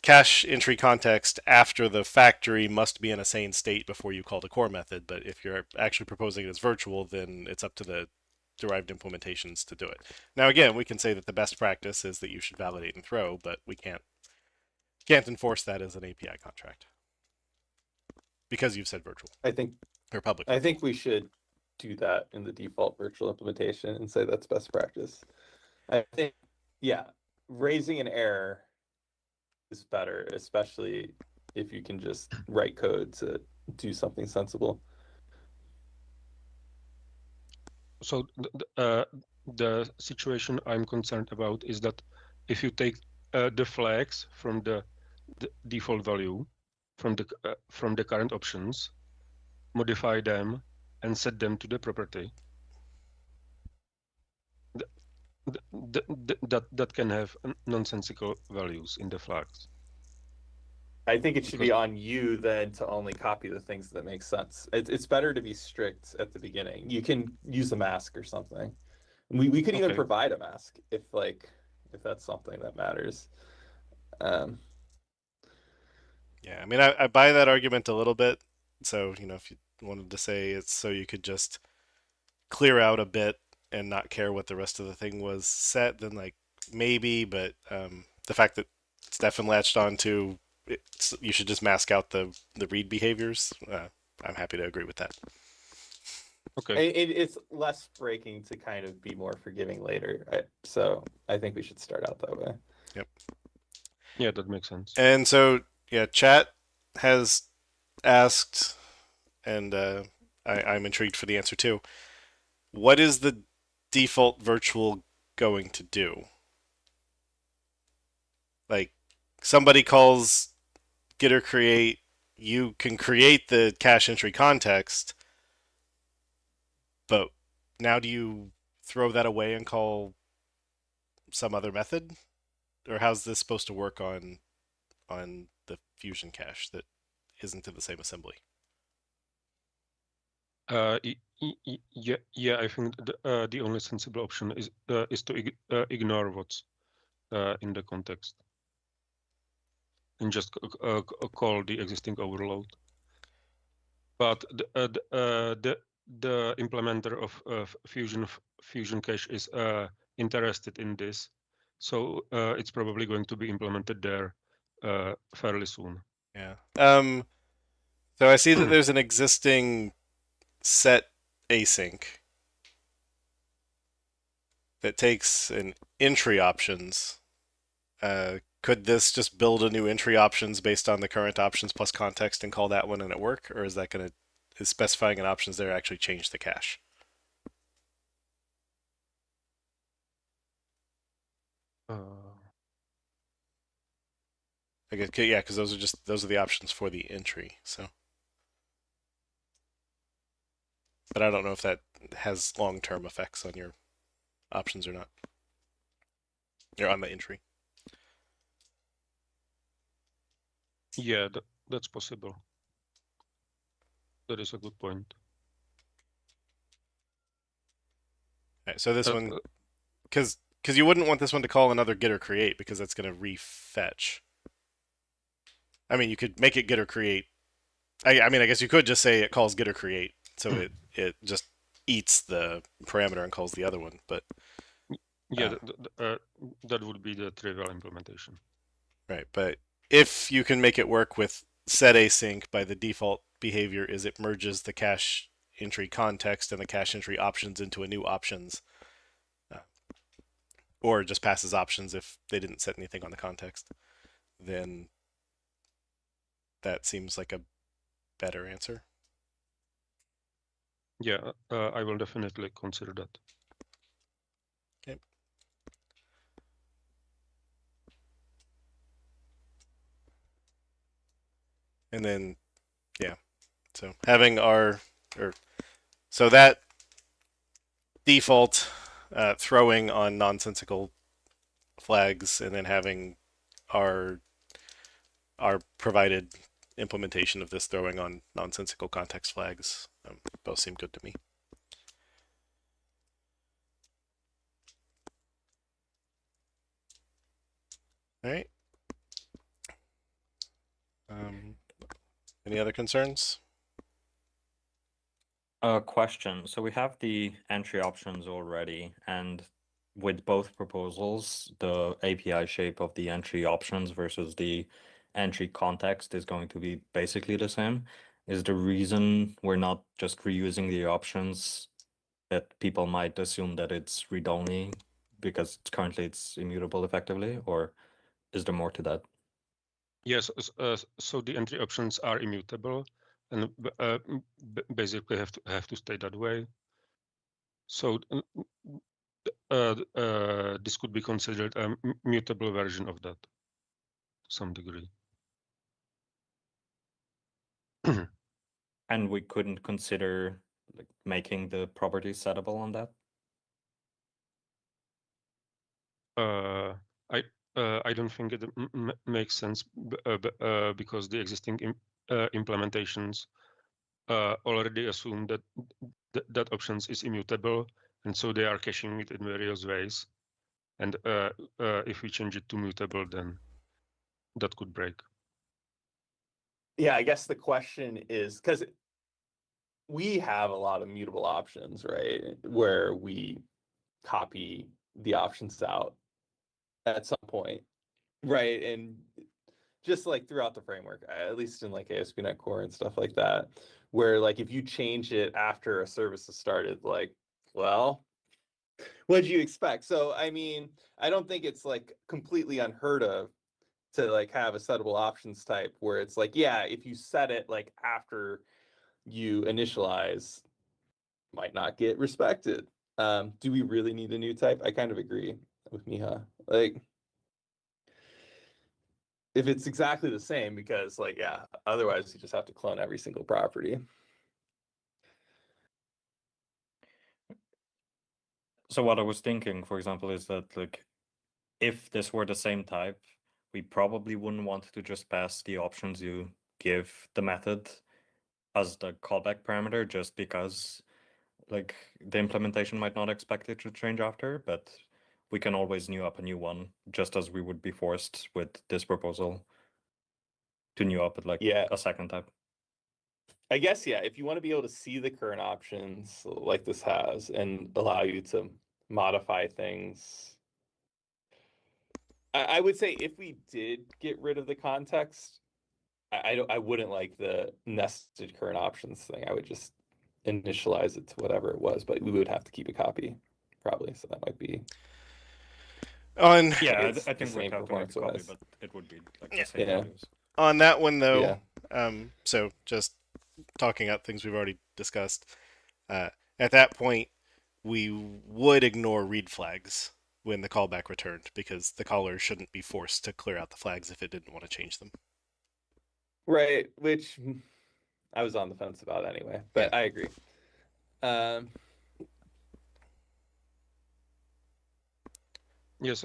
Speaker 1: cache entry context after the factory must be in a sane state before you call the core method. But if you're actually proposing it as virtual, then it's up to the derived implementations to do it. Now, again, we can say that the best practice is that you should validate and throw, but we can't enforce that as an API contract because you've said virtual
Speaker 4: I think
Speaker 1: or public.
Speaker 4: I think we should do that in the default virtual implementation and say that's best practice. I think, yeah, raising an error is better, especially if you can just write code to do something sensible.
Speaker 5: So the situation I'm concerned about is that if you take the flags from the default value from the current options, modify them, and set them to the property, that can have nonsensical values in the flags.
Speaker 4: I think it should be on you then to only copy the things that make sense. It's better to be strict at the beginning. You can use a mask or something. We could even provide a mask if that's something that matters.
Speaker 1: Yeah, I mean, I buy that argument a little bit. So, if you wanted to say it's so you could just clear out a bit and not care what the rest of the thing was set, then like maybe, but the fact that it's definitely latched onto, you should just mask out the read behaviors. I'm happy to agree with that.
Speaker 5: Okay.
Speaker 4: It's less breaking to kind of be more forgiving later. So I think we should start out that way.
Speaker 1: Yep.
Speaker 5: Yeah, that makes sense.
Speaker 1: And so, yeah, chat has asked, and I'm intrigued for the answer too. What is the default virtual going to do? Like somebody calls getter create, you can create the cache entry context, but now do you throw that away and call some other method? Or how's this supposed to work on the fusion cache that isn't in the same assembly?
Speaker 5: Yeah, I think the only sensible option is to ignore what's in the context and just call the existing overload. But the implementer of fusion cache is interested in this, so it's probably going to be implemented there fairly soon.
Speaker 1: Yeah. So I see that there's an existing set async that takes an entry options. Could this just build a new entry options based on the current options plus context and call that one and it work? Or is that going to, is specifying an options there actually change the cache? I guess, yeah, because those are the options for the entry. So, but I don't know if that has long-term effects on your options or not. Or on the entry.
Speaker 5: Yeah, that's possible. That is a good point.
Speaker 1: All right, so this one, because you wouldn't want this one to call another getter create because that's going to refetch. I mean, you could make it getter create. I mean, I guess you could just say it calls getter create, so it just eats the parameter and calls the other one. But
Speaker 5: yeah, that would be the trivial implementation.
Speaker 1: Right, but if you can make it work with set async, by the default behavior is it merges the cache entry context and the cache entry options into a new options, or just passes options if they didn't set anything on the context, then that seems like a better answer.
Speaker 5: Yeah, I will definitely consider that.
Speaker 1: Okay. And then, yeah, so having so that default throwing on nonsensical flags, and then having our provided implementation of this throwing on nonsensical context flags both seem good to me. All right. Any other concerns?
Speaker 6: Question. So we have the entry options already, and with both proposals, the API shape of the entry options versus the entry context is going to be basically the same. Is the reason we're not just reusing the options that people might assume that it's read-only because currently it's immutable effectively, or is there more to that?
Speaker 5: Yes, so the entry options are immutable and basically have to stay that way. So this could be considered a mutable version of that to some degree.
Speaker 6: And we couldn't consider like making the properties settable on that?
Speaker 5: I don't think it makes sense because the existing implementations already assume that that options is immutable, and so they are caching it in various ways. And if we change it to mutable, then that could break.
Speaker 4: Yeah, I guess the question is because we have a lot of mutable options, right? Where we copy the options out at some point, right? And just like throughout the framework, at least in like ASP.NET Core and stuff like that, where like if you change it after a service has started, like, well, what'd you expect? So, I mean, I don't think it's like completely unheard of to like have a settable options type where it's like, yeah, if you set it like after you initialize, might not get respected. Do we really need a new type? I kind of agree with Miha. Like, if it's exactly the same, because like, yeah, otherwise you just have to clone every single property.
Speaker 6: So what I was thinking, for example, is that like if this were the same type, we probably wouldn't want to just pass the options you give the method as the callback parameter, just because like the implementation might not expect it to change after, but we can always new up a new one, just as we would be forced with this proposal to new up at like
Speaker 4: Yeah.
Speaker 6: a second type.
Speaker 4: I guess, yeah, if you want to be able to see the current options like this has and allow you to modify things, I would say if we did get rid of the context, I wouldn't like the nested current options thing. I would just initialize it to whatever it was, but we would have to keep a copy probably. So that might be,
Speaker 1: On
Speaker 6: Yeah,
Speaker 4: it's
Speaker 6: I
Speaker 4: the
Speaker 6: think we'd
Speaker 4: same
Speaker 6: have to make a copy,
Speaker 4: performance-wise.
Speaker 6: but it would be like
Speaker 1: Yeah.
Speaker 6: the same
Speaker 4: Yeah.
Speaker 6: values.
Speaker 1: on that one though,
Speaker 4: Yeah.
Speaker 1: so just talking out things we've already discussed. At that point, we would ignore read flags when the callback returned because the caller shouldn't be forced to clear out the flags if it didn't want to change them.
Speaker 4: Right, which I was on the fence about anyway, but
Speaker 1: Yeah.
Speaker 4: I agree.
Speaker 5: Yes.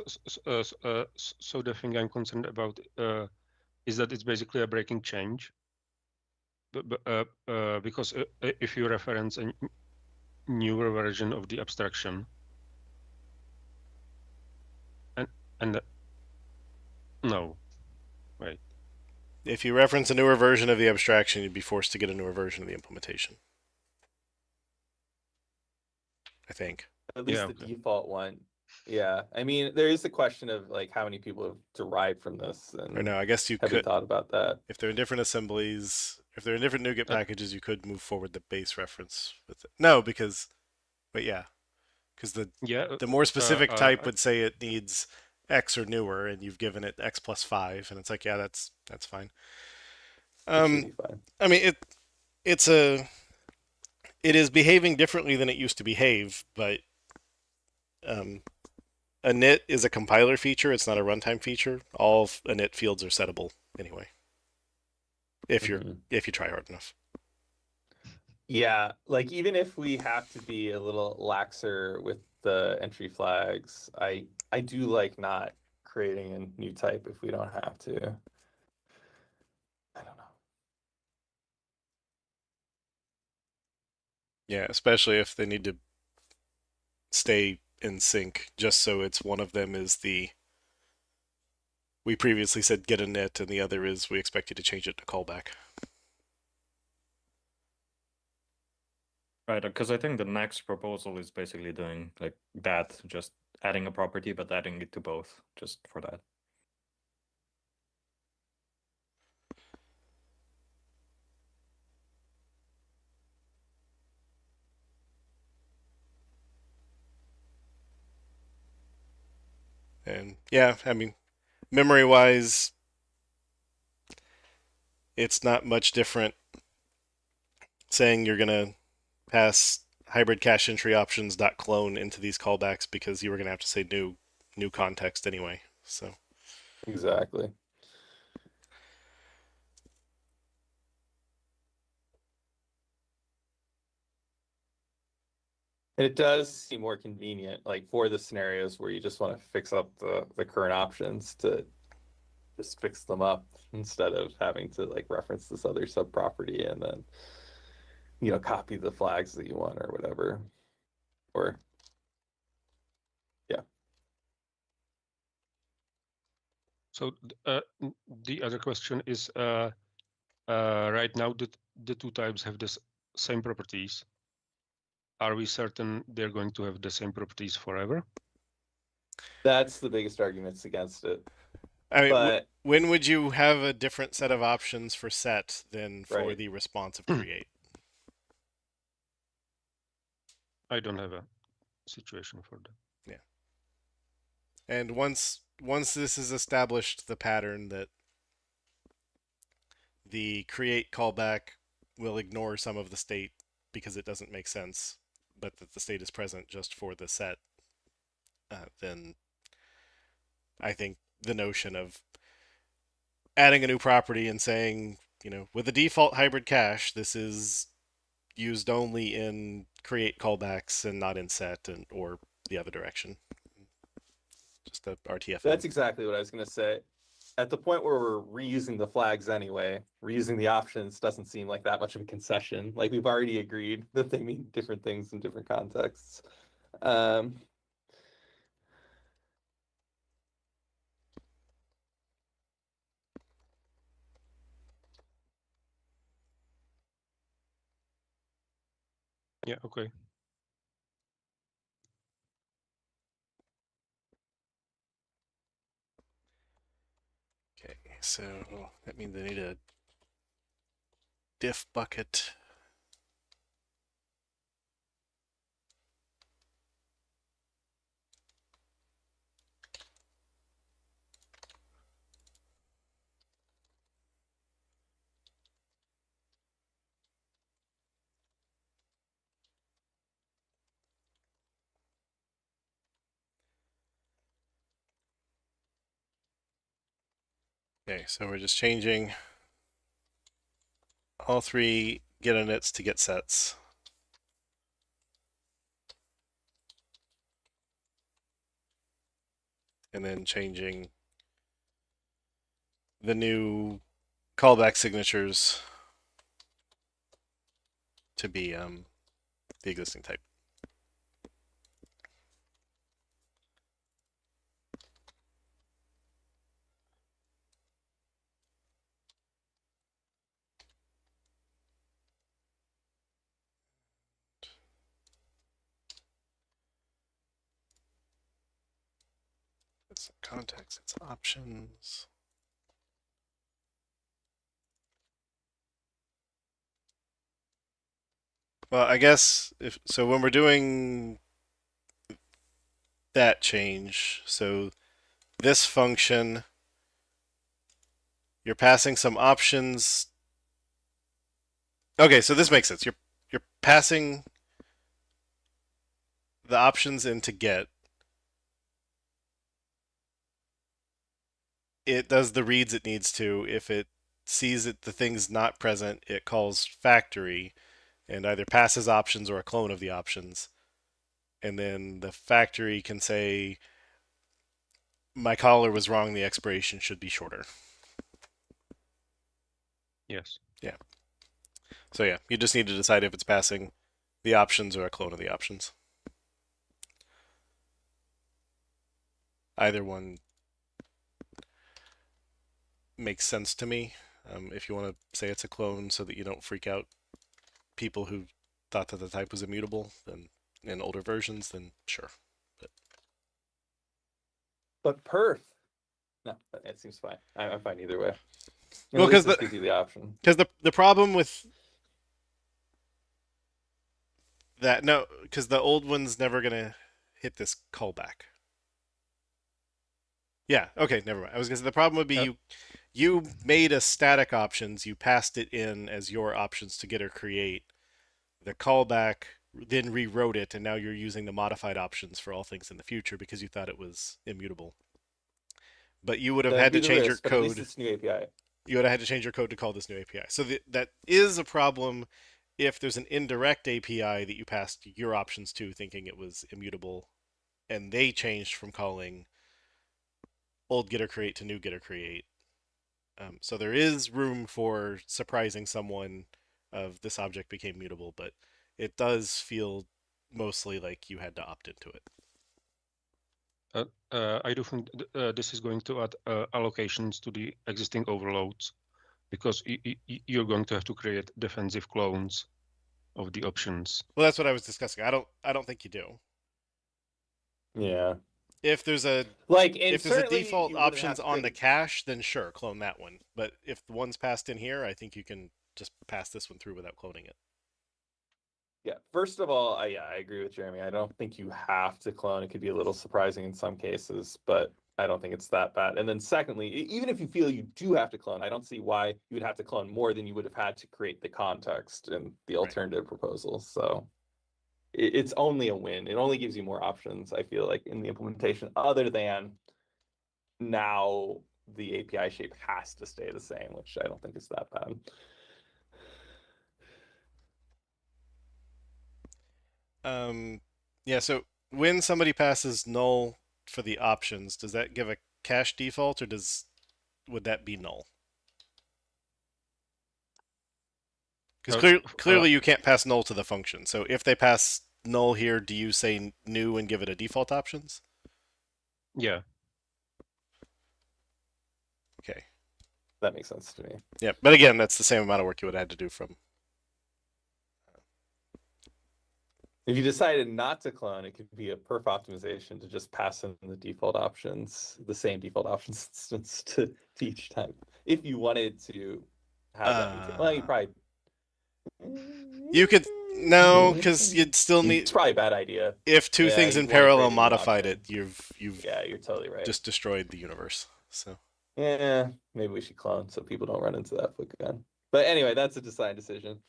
Speaker 5: So the thing I'm concerned about is that it's basically a breaking change. Because if you reference a newer version of the abstraction, and no, wait.
Speaker 1: If you reference a newer version of the abstraction, you'd be forced to get a newer version of the implementation. I think.
Speaker 4: At least
Speaker 5: Yeah,
Speaker 4: the
Speaker 5: okay.
Speaker 4: default one. Yeah, I mean, there is the question of like how many people have derived from this,
Speaker 1: Or
Speaker 4: and
Speaker 1: no, I guess you
Speaker 4: have you
Speaker 1: could.
Speaker 4: thought about that?
Speaker 1: If they're in different assemblies, if they're in different NuGet
Speaker 5: Uh,
Speaker 1: packages, you could move forward the base reference with it. No, because, but yeah, because
Speaker 5: yeah.
Speaker 1: the more specific type
Speaker 5: I,
Speaker 1: would say it needs X or newer, and you've given it X plus 5, and it's like, yeah, that's fine.
Speaker 4: It should be fine.
Speaker 1: I mean, it is behaving differently than it used to behave, but um, a init is a compiler feature. It's not a runtime feature. All init fields are settable anyway, if you try hard enough.
Speaker 4: Yeah, like even if we have to be a little laxer with the entry flags, I do like not creating a new type if we don't have to. I don't know.
Speaker 1: Yeah, especially if they need to stay in sync, just so it's one of them is we previously said get a init, and the other is we expect you to change it to callback.
Speaker 6: Right, because I think the next proposal is basically doing like that, just adding a property, but adding it to both, just for that.
Speaker 1: And yeah, I mean, memory-wise, it's not much different saying you're gonna pass hybrid cache entry options .clone into these callbacks because you were gonna have to say new context anyway. So
Speaker 4: Exactly. And it does seem more convenient, like for the scenarios where you just want to fix up the current options, to just fix them up instead of having to like reference this other sub property and then, you know, copy the flags that you want or whatever. Or yeah.
Speaker 5: so the other question is, right now the two types have the same properties. Are we certain they're going to have the same properties forever?
Speaker 4: That's the biggest arguments against it.
Speaker 1: I mean,
Speaker 4: But
Speaker 1: when would you have a different set of options for set than for
Speaker 4: right.
Speaker 1: the responsive create?
Speaker 5: I don't have a situation for that.
Speaker 1: Yeah. And once this is established, the pattern that the create callback will ignore some of the state because it doesn't make sense, but that the state is present just for the set, then I think the notion of adding a new property and saying, with the default hybrid cache, this is used only in create callbacks and not in set or the other direction. Just the RTF.
Speaker 4: That's exactly what I was going to say. At the point where we're reusing the flags anyway, reusing the options doesn't seem like that much of a concession. Like we've already agreed that they mean different things in different contexts.
Speaker 5: Yeah, okay.
Speaker 1: Okay, so that means I need a diff bucket. Okay, so we're just changing all three get inits to get sets. And then changing the new callback signatures to be the existing type. It's context, it's options. Well, I guess so when we're doing that change, so this function, you're passing some options. Okay, so this makes sense. You're passing the options into get. It does the reads it needs to. If it sees that the thing's not present, it calls factory and either passes options or a clone of the options. And then the factory can say, my caller was wrong, the expiration should be shorter.
Speaker 5: Yes.
Speaker 1: Yeah. So yeah, you just need to decide if it's passing the options or a clone of the options. Either one makes sense to me. If you want to say it's a clone so that you don't freak out people who thought that the type was immutable, then in older versions, then sure.
Speaker 4: But perf. No, it seems fine. I'm fine either way.
Speaker 1: Well,
Speaker 4: at least this gives you the option.
Speaker 1: Because the problem with that, no, because the old one's never gonna hit this callback. Yeah. Okay. Never mind. I was gonna say the problem would be you made a static options, you passed it in as your options to get or create. The callback then rewrote it, and now you're using the modified options for all things in the future because you thought it was immutable. But you would have had to change your
Speaker 4: but at least
Speaker 1: code.
Speaker 4: it's new API.
Speaker 1: You would have had to change your code to call this new API. So that is a problem if there's an indirect API that you passed your options to thinking it was immutable, and they changed from calling old getter create to new getter create. So there is room for surprising someone of this object became mutable, but it does feel mostly like you had to opt into it.
Speaker 5: I do think this is going to add allocations to the existing overloads because you're going to have to create defensive clones of the options.
Speaker 1: Well, that's what I was discussing. I don't think you do.
Speaker 4: Yeah.
Speaker 1: If there's a default options on the cache, then sure, clone that one. But if the one's passed in here, I think you can just pass this one through without cloning it.
Speaker 4: Yeah. First of all, I agree with Jeremy. I don't think you have to clone. It could be a little surprising in some cases, but I don't think it's that bad. And then secondly, even if you feel you do have to clone, I don't see why you would have to clone more than you would have had to create the context in the alternative proposal. So it's only a win. It only gives you more options, I feel like, in the implementation, other than now the API shape has to stay the same, which I don't think is that bad.
Speaker 1: Yeah, so when somebody passes null for the options, does that give a cache default, or would that be null? Because clearly you can't pass null to the function. So if they pass null here, do you say new and give it a default options?
Speaker 5: Yeah.
Speaker 1: Okay.
Speaker 4: That makes sense to me.
Speaker 1: Yeah, but again, that's the same amount of work you would have had to do from.
Speaker 4: If you decided not to clone, it could be a perf optimization to just pass in the default options, the same default options instance to each time. If you wanted to have that mutation. Well, you probably
Speaker 1: You could no, because you'd still need.
Speaker 4: It's probably a bad idea.
Speaker 1: If two
Speaker 4: Yeah,
Speaker 1: things in
Speaker 4: you'd wanna create
Speaker 1: parallel
Speaker 4: a new
Speaker 1: modified
Speaker 4: option.
Speaker 1: it, you've
Speaker 4: Yeah, you're totally right.
Speaker 1: just destroyed the universe. So
Speaker 4: Yeah, maybe we should clone so people don't run into that foot gun. But anyway, that's a design decision.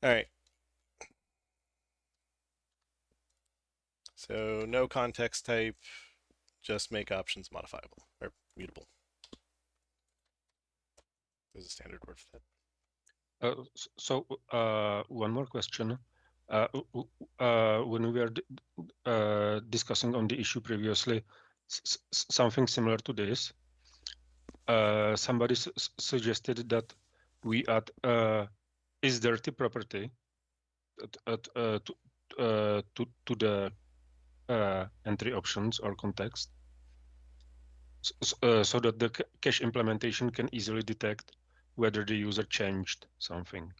Speaker 1: all right. So no context type, just make options modifiable or mutable. There's a standard word for
Speaker 5: that. One more question. When we were discussing on the issue previously, something similar to this, somebody suggested that we add is dirty property to the entry options or context, so that the cache implementation can easily detect whether the user changed something.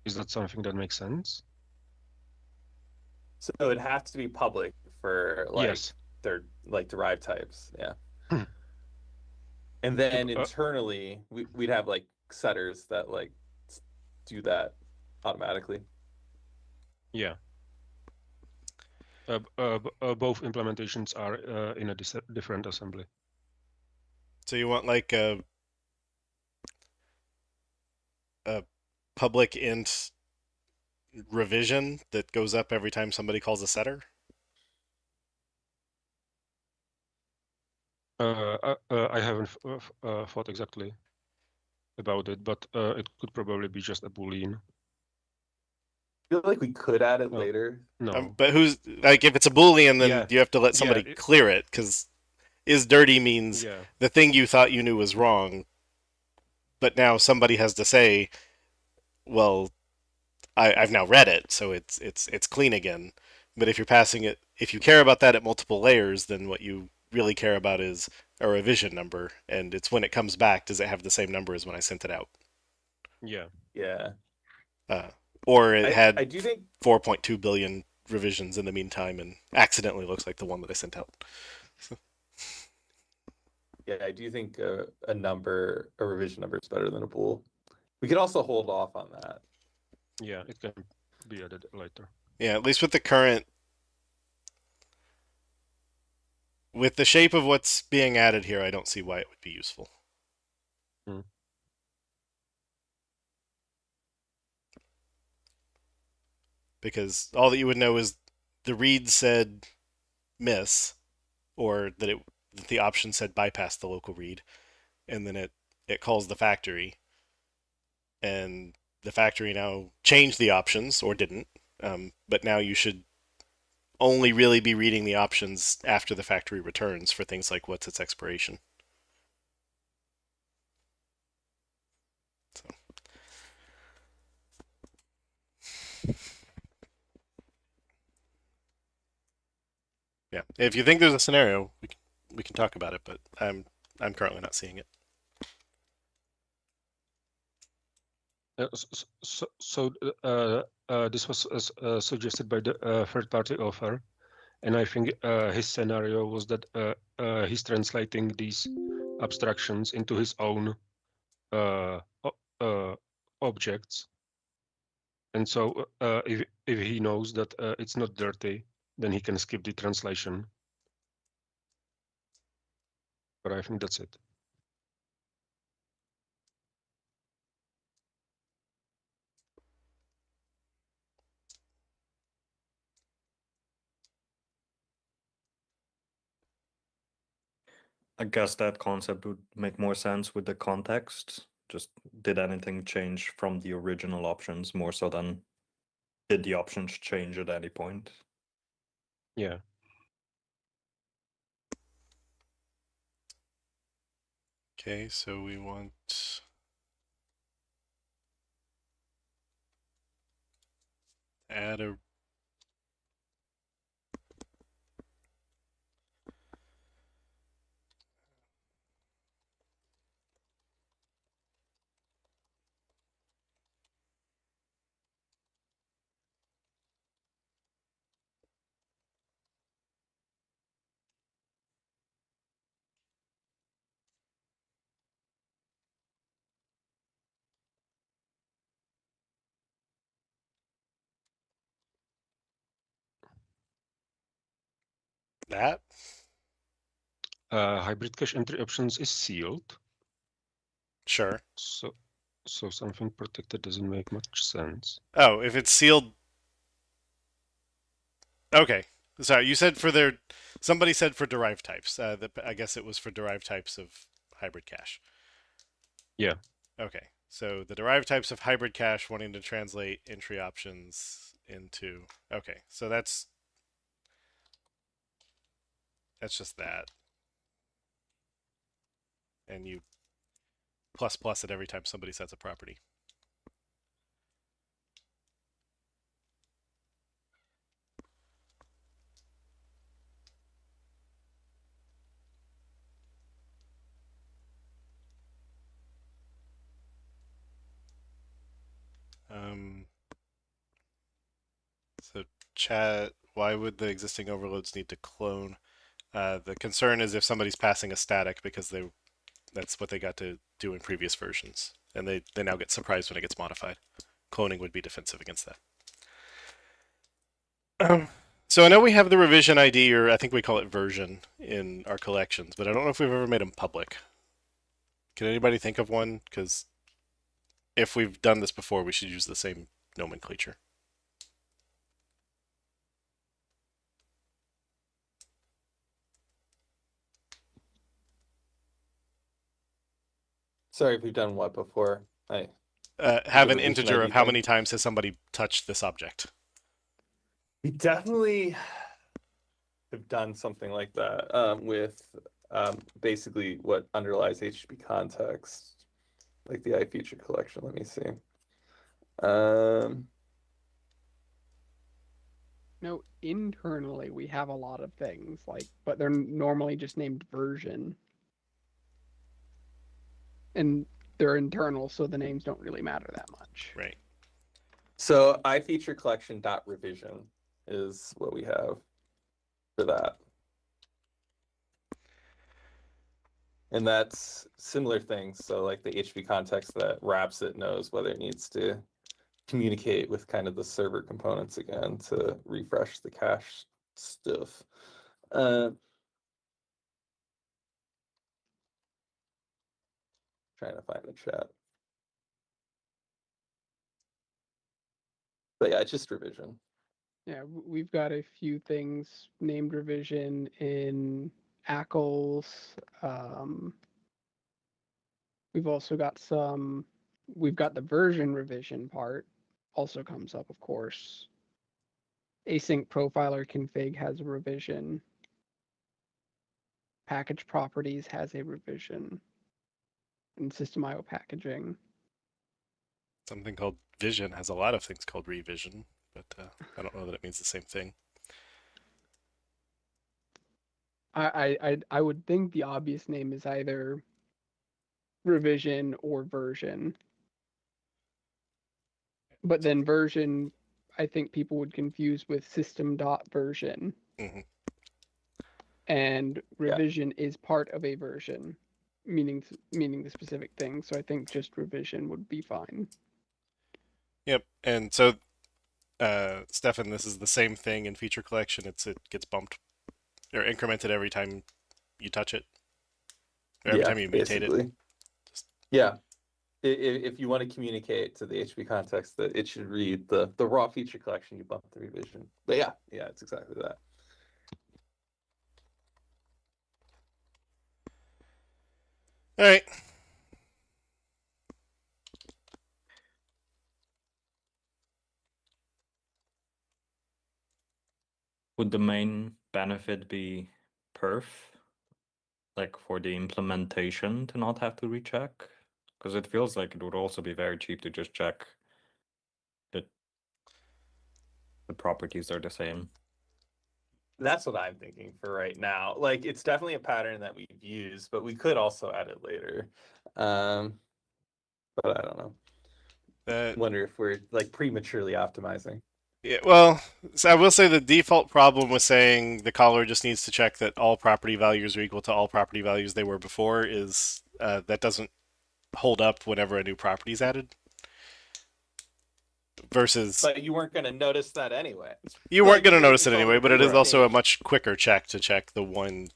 Speaker 5: Is that something that makes sense?
Speaker 4: So it has to be public for like
Speaker 5: yes.
Speaker 4: their like derived types. Yeah. And then internally we'd have like setters that like do that automatically.
Speaker 5: Yeah. Both implementations are in a different assembly.
Speaker 1: So you want like a public int revision that goes up every time somebody calls a setter?
Speaker 5: I haven't thought exactly about it, but it could probably be just a boolean.
Speaker 4: I feel like we could add it later.
Speaker 5: No.
Speaker 1: But who's like if it's a boolean, then
Speaker 5: Yeah.
Speaker 1: you have to let somebody clear it, because is dirty means the thing you thought you knew was wrong, but now somebody has to say, well, I've now read it, so it's clean again. But if you're passing it, if you care about that at multiple layers, then what you really care about is a revision number, and it's when it comes back, does it have the same number as when I sent it out?
Speaker 5: Yeah.
Speaker 4: Yeah.
Speaker 1: Or it had
Speaker 4: I do think
Speaker 1: 4.2 billion revisions in the meantime and accidentally looks like the one that I sent out. So.
Speaker 4: Yeah, I do think a revision number is better than a bool. We could also hold off on that.
Speaker 5: Yeah, it can be added later.
Speaker 1: Yeah, at least with the current, with the shape of what's being added here, I don't see why it would be useful. Because all that you would know is the read said miss, or that the option said bypass the local read, and then it calls the factory, and the factory now changed the options or didn't, but now you should only really be reading the options after the factory returns for things like what's its expiration. So. Yeah, if you think there's a scenario, we can talk about it, but I'm currently not seeing it.
Speaker 5: This was suggested by the third-party author, and I think his scenario was that he's translating these abstractions into his own objects, and so if he knows that it's not dirty, then he can skip the translation. But I think that's it.
Speaker 6: I guess that concept would make more sense with the context. Just did anything change from the original options more so than did the options change at any point?
Speaker 5: Yeah.
Speaker 1: Okay, so we want add a that.
Speaker 5: Hybrid cache entry options is sealed.
Speaker 1: Sure.
Speaker 5: So something protected doesn't make much sense.
Speaker 1: Oh, if it's sealed. Okay. Sorry, you said for their. Somebody said for derived types. I guess it was for derived types of hybrid cache.
Speaker 5: Yeah.
Speaker 1: Okay. So the derived types of hybrid cache wanting to translate entry options into. Okay. So that's just that. And you plus it every time somebody sets a property. So chat, why would the existing overloads need to clone? The concern is if somebody's passing a static because that's what they got to do in previous versions, and they now get surprised when it gets modified. Cloning would be defensive against that. So I know we have the revision ID, or I think we call it version, in our collections, but I don't know if we've ever made them public. Can anybody think of one? Because if we've done this before, we should use the same nomenclature.
Speaker 4: Sorry if we've done what before. I
Speaker 1: Have
Speaker 4: The
Speaker 1: an
Speaker 4: revision
Speaker 1: integer
Speaker 4: ID
Speaker 1: of how
Speaker 4: thing?
Speaker 1: many times has somebody touched this object.
Speaker 4: We definitely have done something like that with basically what underlies HTTP context, like the iFeature collection. Let me see.
Speaker 3: No, internally we have a lot of things like, but they're normally just named version. And they're internal, so the names don't really matter that much.
Speaker 1: Right.
Speaker 4: So iFeature collection dot revision is what we have for that. And that's similar things. So like the HTTP context that wraps it knows whether it needs to communicate with kind of the server components again to refresh the cache stuff. Trying to find the chat. But yeah, it's just revision.
Speaker 3: Yeah, we've got a few things named revision in ACLs. We've also got we've got the version revision part also comes up, of course. Async profiler config has a revision. Package properties has a revision. And system IO packaging.
Speaker 1: Something called vision has a lot of things called revision, but I don't know that it means the same thing.
Speaker 3: I would think the obvious name is either revision or version. But then version, I think people would confuse with system.version.
Speaker 1: Mm-hmm.
Speaker 3: And revision is part of a version, meaning the specific thing. So I think just revision would be fine.
Speaker 1: Yep. And so, Stefan, this is the same thing in feature collection. It gets bumped or incremented every time you touch it, or every time you mutate it.
Speaker 4: Yeah. If you want to communicate to the HTTP context that it should read the raw feature collection, you bump the revision. But yeah, it's exactly that.
Speaker 1: All right.
Speaker 6: Would the main benefit be perf? Like for the implementation to not have to recheck? Because it feels like it would also be very cheap to just check that the properties are the same.
Speaker 4: That's what I'm thinking for right now. Like, it's definitely a pattern that we've used, but we could also add it later. But I don't know. Wonder if we're like prematurely optimizing.
Speaker 1: Yeah, well, so I will say the default problem with saying the caller just needs to check that all property values are equal to all property values they were before is that doesn't hold up whenever a new property is added. Versus,
Speaker 4: But you weren't going to notice that anyway.
Speaker 1: you weren't
Speaker 4: Like,
Speaker 1: going to
Speaker 4: even if
Speaker 1: notice
Speaker 4: the
Speaker 1: it anyway,
Speaker 4: caller
Speaker 1: but it
Speaker 4: version
Speaker 1: is also a
Speaker 4: changed.
Speaker 1: much quicker check to check the one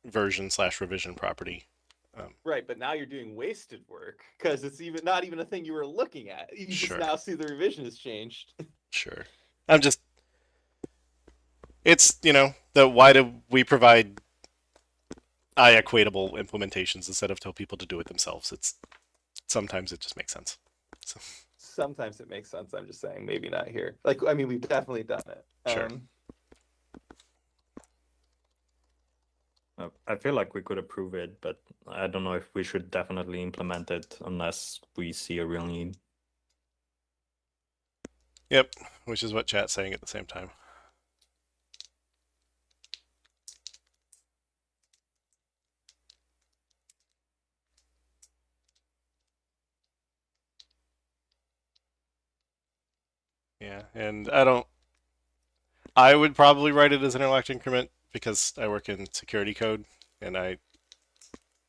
Speaker 1: version/revision property.
Speaker 4: Right, but now you're doing wasted work because it's even not even a thing you were looking at. You just
Speaker 1: Sure.
Speaker 4: now see the revision has changed.
Speaker 1: Sure. It's, why do we provide equatable implementations instead of tell people to do it themselves? Sometimes it just makes sense. So.
Speaker 4: Sometimes it makes sense. I'm just saying, maybe not here. Like, I mean, we've definitely done it.
Speaker 1: Sure.
Speaker 6: I feel like we could approve it, but I don't know if we should definitely implement it unless we see a real need.
Speaker 1: Yep, which is what chat's saying at the same time. Yeah, and I would probably write it as an interlocked increment because I work in security code and I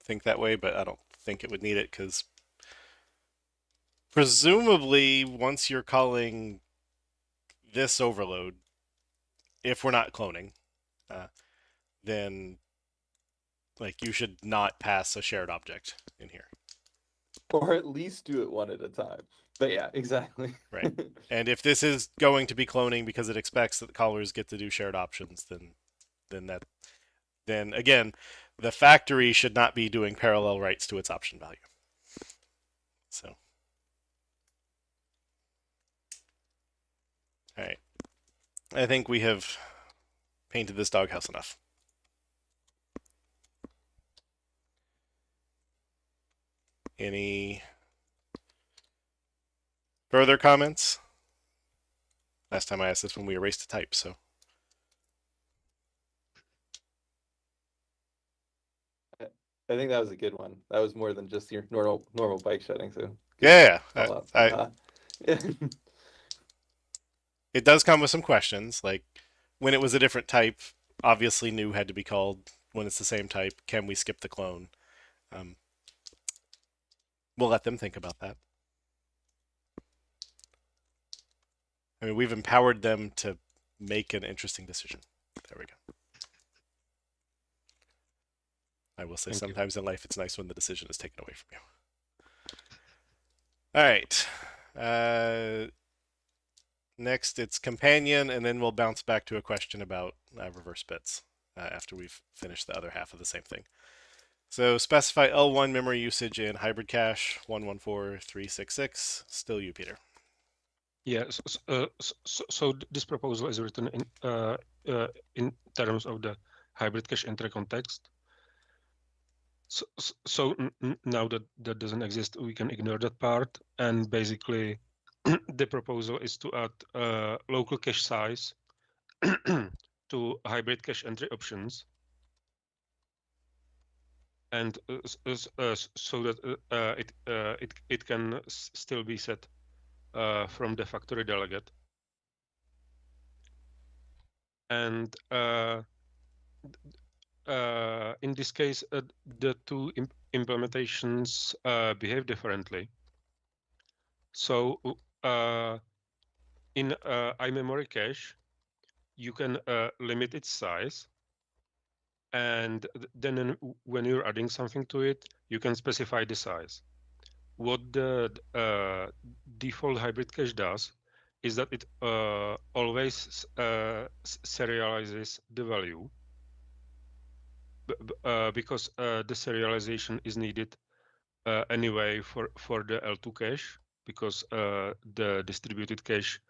Speaker 1: think that way, but I don't think it would need it because presumably once you're calling this overload, if we're not cloning, then like you should not pass a shared object in here.
Speaker 4: Or at least do it one at a time. But yeah, exactly.
Speaker 1: Right. And if this is going to be cloning because it expects that the callers get to do shared options, then again, the factory should not be doing parallel writes to its option value. So, all right. I think we have painted this doghouse enough. Any further comments? Last time I asked this when we erased a type, so.
Speaker 4: I think that was a good one. That was more than just your normal bike shedding. So
Speaker 1: Yeah. It does come with some questions, like when it was a different type, obviously new had to be called. When it's the same type, can we skip the clone? We'll let them think about that. I mean, we've empowered them to make an interesting decision. There we go. I will say sometimes in life it's nice when the decision is taken away from you. All right. Next, it's companion, and then we'll bounce back to a question about reverse bits after we've finished the other half of the same thing. So specify L1 memory usage in hybrid cache 114366. Still you, Peter.
Speaker 5: Yes. So this proposal is written in terms of the hybrid cache entry context. So now that that doesn't exist, we can ignore that part. And basically, the proposal is to add local cache size to hybrid cache entry options, and so that it can still be set from the factory delegate. And in this case, the two implementations behave differently. So in iMemory cache, you can limit its size, and then when you're adding something to it, you can specify the size. What the default hybrid cache does is that it always serializes the value, because the serialization is needed anyway for the L2 cache, because the distributed cache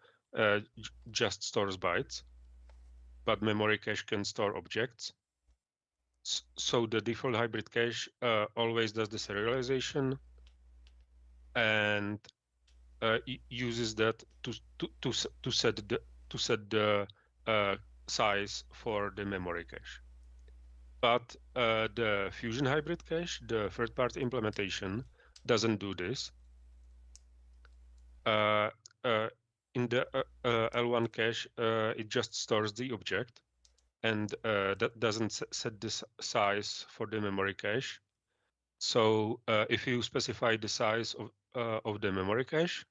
Speaker 5: just stores bytes, but memory cache can store objects. So the default hybrid cache always does the serialization and uses that to set the size for the memory cache. But the Fusion hybrid cache, the third-party implementation, doesn't do this. In the L1 cache, it just stores the object, and that doesn't set the size for the memory cache. So if you specify the size of the memory cache,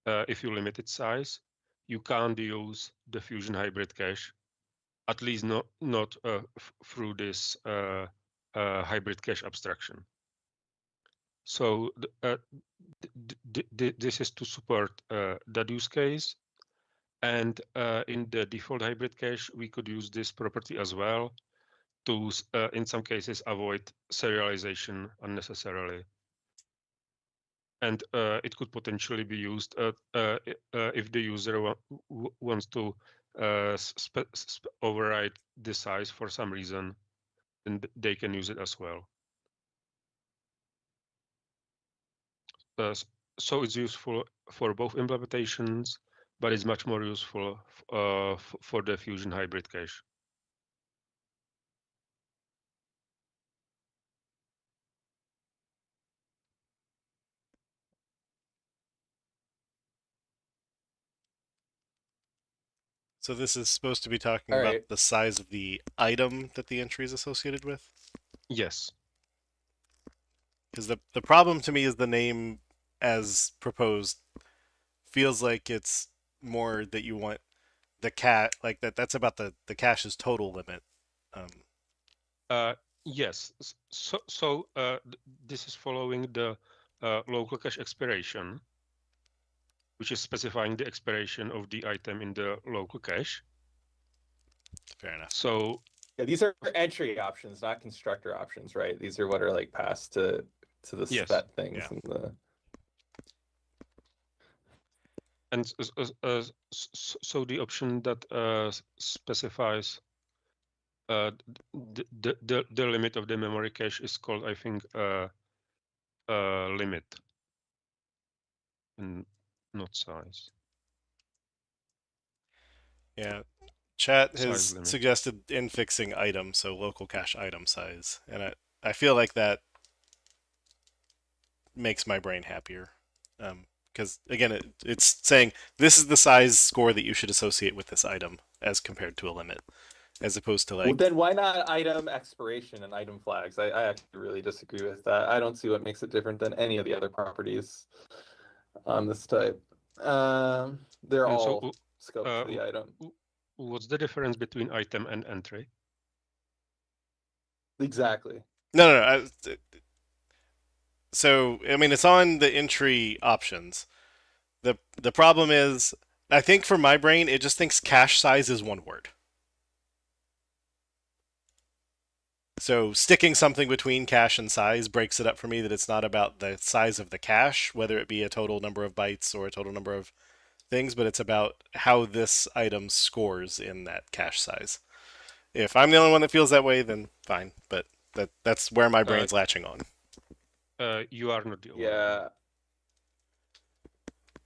Speaker 5: if you limit its size, you can't use the Fusion hybrid cache, at least not through this hybrid cache abstraction. So this is to support that use case. And in the default hybrid cache, we could use this property as well to, in some cases, avoid serialization unnecessarily. And it could potentially be used if the user wants to override the size for some reason, then they can use it as well. So it's useful for both implementations, but it's much more useful for the Fusion hybrid cache.
Speaker 1: So this is supposed to be talking
Speaker 4: All
Speaker 1: about
Speaker 4: right.
Speaker 1: the size of the item that the entry is associated with?
Speaker 5: Yes.
Speaker 1: Because the problem to me is the name as proposed feels like it's more that you want the cat like that's about the cache's total limit.
Speaker 5: Yes. So this is following the local cache expiration, which is specifying the expiration of the item in the local cache.
Speaker 1: Fair enough.
Speaker 5: So
Speaker 4: Yeah, these are entry options, not constructor options, right? These are what are like passed to the
Speaker 5: Yes.
Speaker 4: set things
Speaker 1: Yeah.
Speaker 4: and the.
Speaker 5: And so the option that specifies the limit of the memory cache is called, I think, limit, and not size.
Speaker 1: Yeah. Chat
Speaker 5: Size
Speaker 1: has
Speaker 5: limit.
Speaker 1: suggested infixing item, so local cache item size. And I feel like that makes my brain happier. Because again, it's saying this is the size score that you should associate with this item as compared to a limit, as opposed to
Speaker 4: Well,
Speaker 1: like
Speaker 4: then why not item expiration and item flags? I actually really disagree with that. I don't see what makes it different than any of the other properties on this type. They're
Speaker 5: And so,
Speaker 4: all scoped to the item.
Speaker 5: what's the difference between item and entry?
Speaker 4: Exactly.
Speaker 1: no. So I mean, it's on the entry options. The problem is, I think for my brain, it just thinks cache size is one word. So sticking something between cache and size breaks it up for me that it's not about the size of the cache, whether it be a total number of bytes or a total number of things, but it's about how this item scores in that cache size. If I'm the only one that feels that way, then fine. But that's where my brain's latching on.
Speaker 5: You are not the only one.
Speaker 4: Yeah.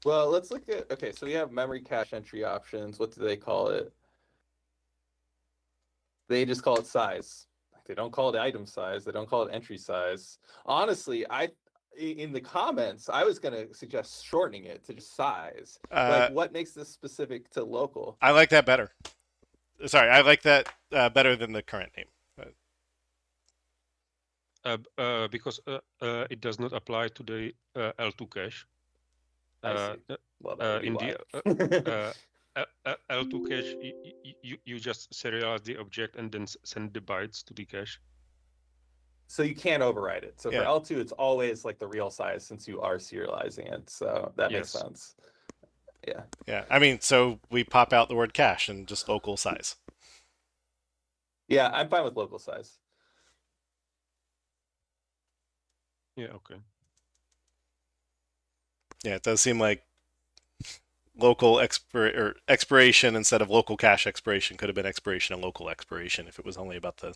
Speaker 4: Well, let's look at, okay, so we have memory cache entry options. What do they call it? They just call it size. They don't call it item size. They don't call it entry size. Honestly, in the comments, I was going to suggest shortening it to just size. Like, what makes this specific to local?
Speaker 1: I like that better. Sorry, I like that better than the current name.
Speaker 5: Because it does not apply to the L2 cache.
Speaker 4: I see. Well, that would be
Speaker 5: In
Speaker 4: why.
Speaker 5: the L2 cache, you just serialize the object and then send the bytes to the cache.
Speaker 4: So you can't override it. So
Speaker 1: Yeah.
Speaker 4: for L2, it's always like the real size since you are serializing it. So that makes
Speaker 5: Yes.
Speaker 4: sense. Yeah.
Speaker 1: Yeah, I mean, so we pop out the word cache and just local size.
Speaker 4: Yeah, I'm fine with local size.
Speaker 5: Yeah, okay.
Speaker 1: Yeah, it does seem like local expiration instead of local cache expiration could have been expiration and local expiration if it was only about the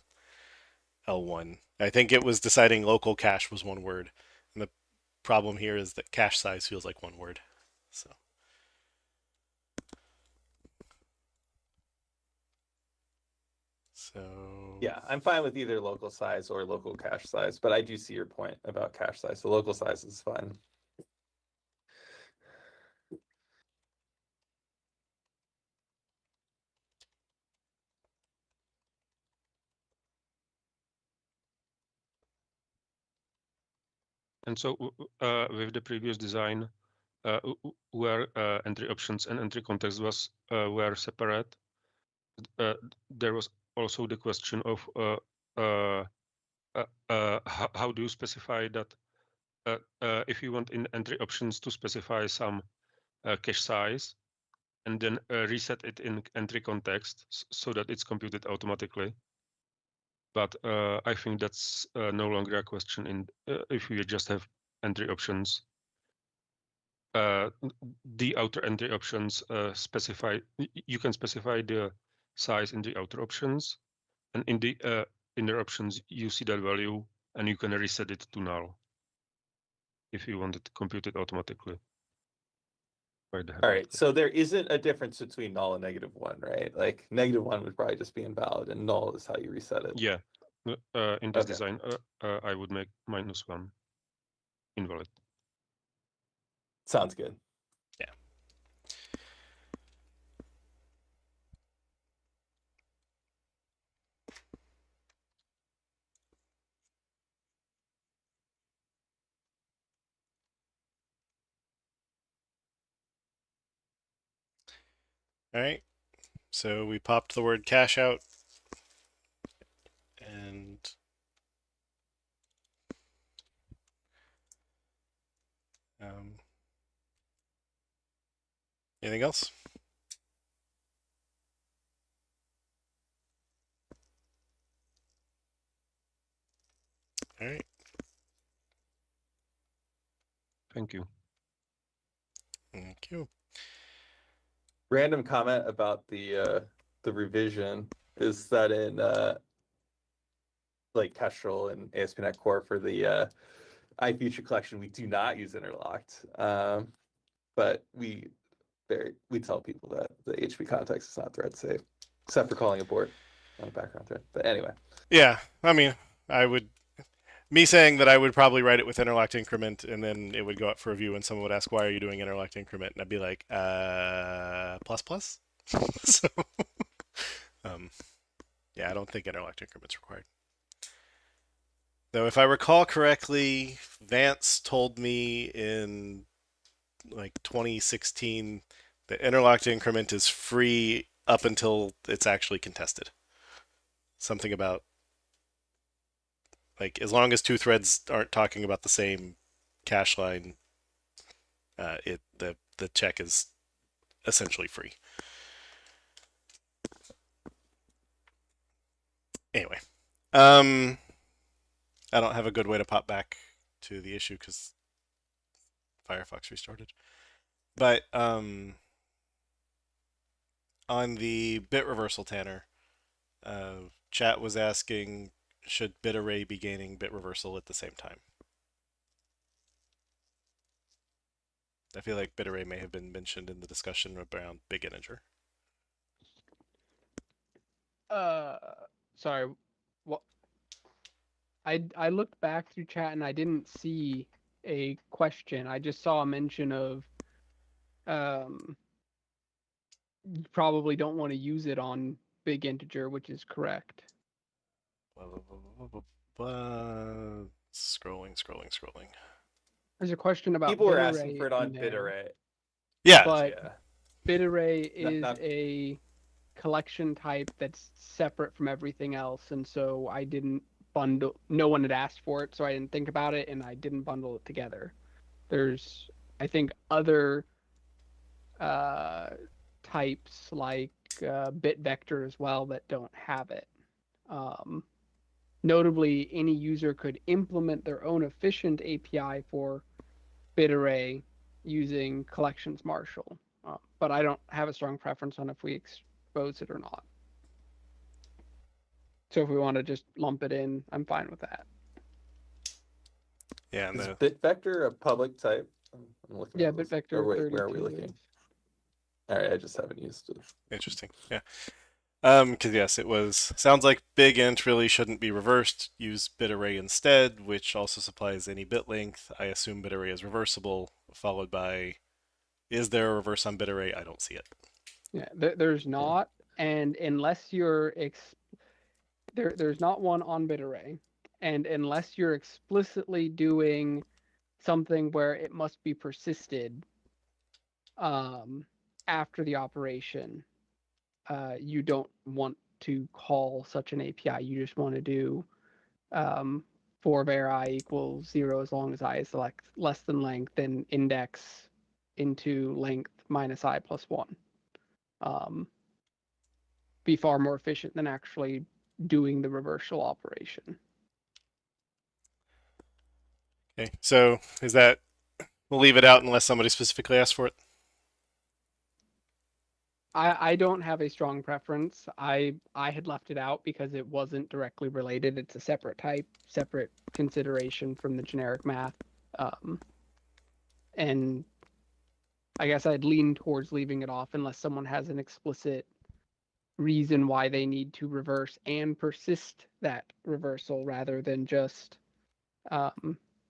Speaker 1: L1. I think it was deciding local cache was one word, and the problem here is that cache size feels like one word. So
Speaker 4: Yeah, I'm fine with either local size or local cache size, but I do see your point about cache size. So local size is fine.
Speaker 5: And so with the previous design, where entry options and entry context were separate, there was also the question of how do you specify that if you want in entry options to specify some cache size and then reset it in entry context so that it's computed automatically. But I think that's no longer a question in if we just have entry options. The outer entry options specify, you can specify the size in the outer options, and in the inner options you see that value and you can reset it to null if you want it computed automatically by the
Speaker 4: All
Speaker 5: habit.
Speaker 4: right, so there isn't a difference between null and -1, right? Like -1 would probably just be invalid, and null is how you reset it.
Speaker 5: Yeah, in this
Speaker 4: Okay.
Speaker 5: design, I would make -1 invalid.
Speaker 4: Sounds good.
Speaker 1: yeah. All right. So we popped the word cache out, and anything else? All right.
Speaker 5: Thank you.
Speaker 1: Thank you.
Speaker 4: Random comment about the revision is that in like Kestrel and ASP.NET Core for the iFuture collection, we do not use interlocked. But we tell people that the HTTP context is not thread safe, except for calling abort on a background thread. But anyway.
Speaker 1: Yeah, I mean, me saying that I would probably write it with interlocked increment, and then it would go up for review, and someone would ask, "Why are you doing interlocked increment?" And I'd be like, plus plus." So, yeah, I don't think interlocked increment's required. Though, if I recall correctly, Vance told me in like 2016 that interlocked increment is free up until it's actually contested. Something about like as long as two threads aren't talking about the same cache line, the check is essentially free. Anyway, I don't have a good way to pop back to the issue because Firefox restarted. But on the bit reversal, Tanner, chat was asking, should bit array be gaining bit reversal at the same time? I feel like bit array may have been mentioned in the discussion around big integer.
Speaker 3: Sorry. What? I looked back through chat and I didn't see a question. I just saw a mention of you probably don't want to use it on big integer, which is correct.
Speaker 1: Scrolling.
Speaker 3: There's a question about
Speaker 4: People were
Speaker 3: bit
Speaker 4: asking
Speaker 3: array
Speaker 4: for it on
Speaker 3: in
Speaker 4: bit
Speaker 3: there,
Speaker 4: array.
Speaker 1: Yeah.
Speaker 3: but
Speaker 4: Yeah.
Speaker 3: bit array is
Speaker 4: not-
Speaker 3: a collection type that's separate from everything else, and so I didn't bundle. No one had asked for it, so I didn't think about it, and I didn't bundle it together. There's, I think, other types like bit vector as well that don't have it. Notably, any user could implement their own efficient API for bit array using collections marshal, but I don't have a strong preference on if we expose it or not. So if we want to just lump it in, I'm fine with that.
Speaker 1: Yeah, and
Speaker 4: Is
Speaker 1: the
Speaker 4: bit vector a public type? I'm looking
Speaker 3: Yeah,
Speaker 4: at
Speaker 3: bit
Speaker 4: this.
Speaker 3: vector
Speaker 4: Or wait,
Speaker 3: 32
Speaker 4: where are we looking? All right, I just haven't used it.
Speaker 1: interesting. Yeah. Because yes, it was sounds like big int really shouldn't be reversed. Use bit array instead, which also supplies any bit length. I assume bit array is reversible, followed by is there a reverse on bit array? I don't see it.
Speaker 3: Yeah, there's not, and unless you're there's not one on bit array, and unless you're explicitly doing something where it must be persisted after the operation, you don't want to call such an API. You just want to do for var I equals 0 as long as I is less than length, and index into length minus I plus 1. Be far more efficient than actually doing the reversal operation.
Speaker 1: Okay, so is that we'll leave it out unless somebody specifically asks for it?
Speaker 3: I don't have a strong preference. I had left it out because it wasn't directly related. It's a separate type, separate consideration from the generic math. And I guess I'd lean towards leaving it off unless someone has an explicit reason why they need to reverse and persist that reversal rather than just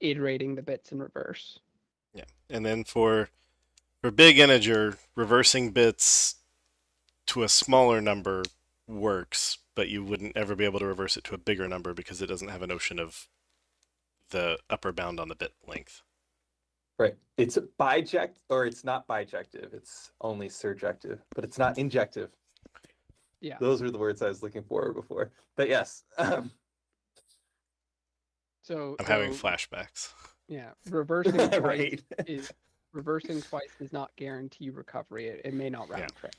Speaker 3: iterating the bits in reverse.
Speaker 1: Yeah, and then for big integer, reversing bits to a smaller number works, but you wouldn't ever be able to reverse it to a bigger number because it doesn't have a notion of the upper bound on the bit length.
Speaker 4: Right. It's biject, or it's not bijective. It's only surjective, but it's not injective.
Speaker 3: Yeah.
Speaker 4: Those were the words I was looking for before. But yes.
Speaker 3: So
Speaker 1: I'm having flashbacks.
Speaker 3: Yeah, reversing twice
Speaker 4: Right.
Speaker 3: is reversing twice does not guarantee recovery. It may not round trip.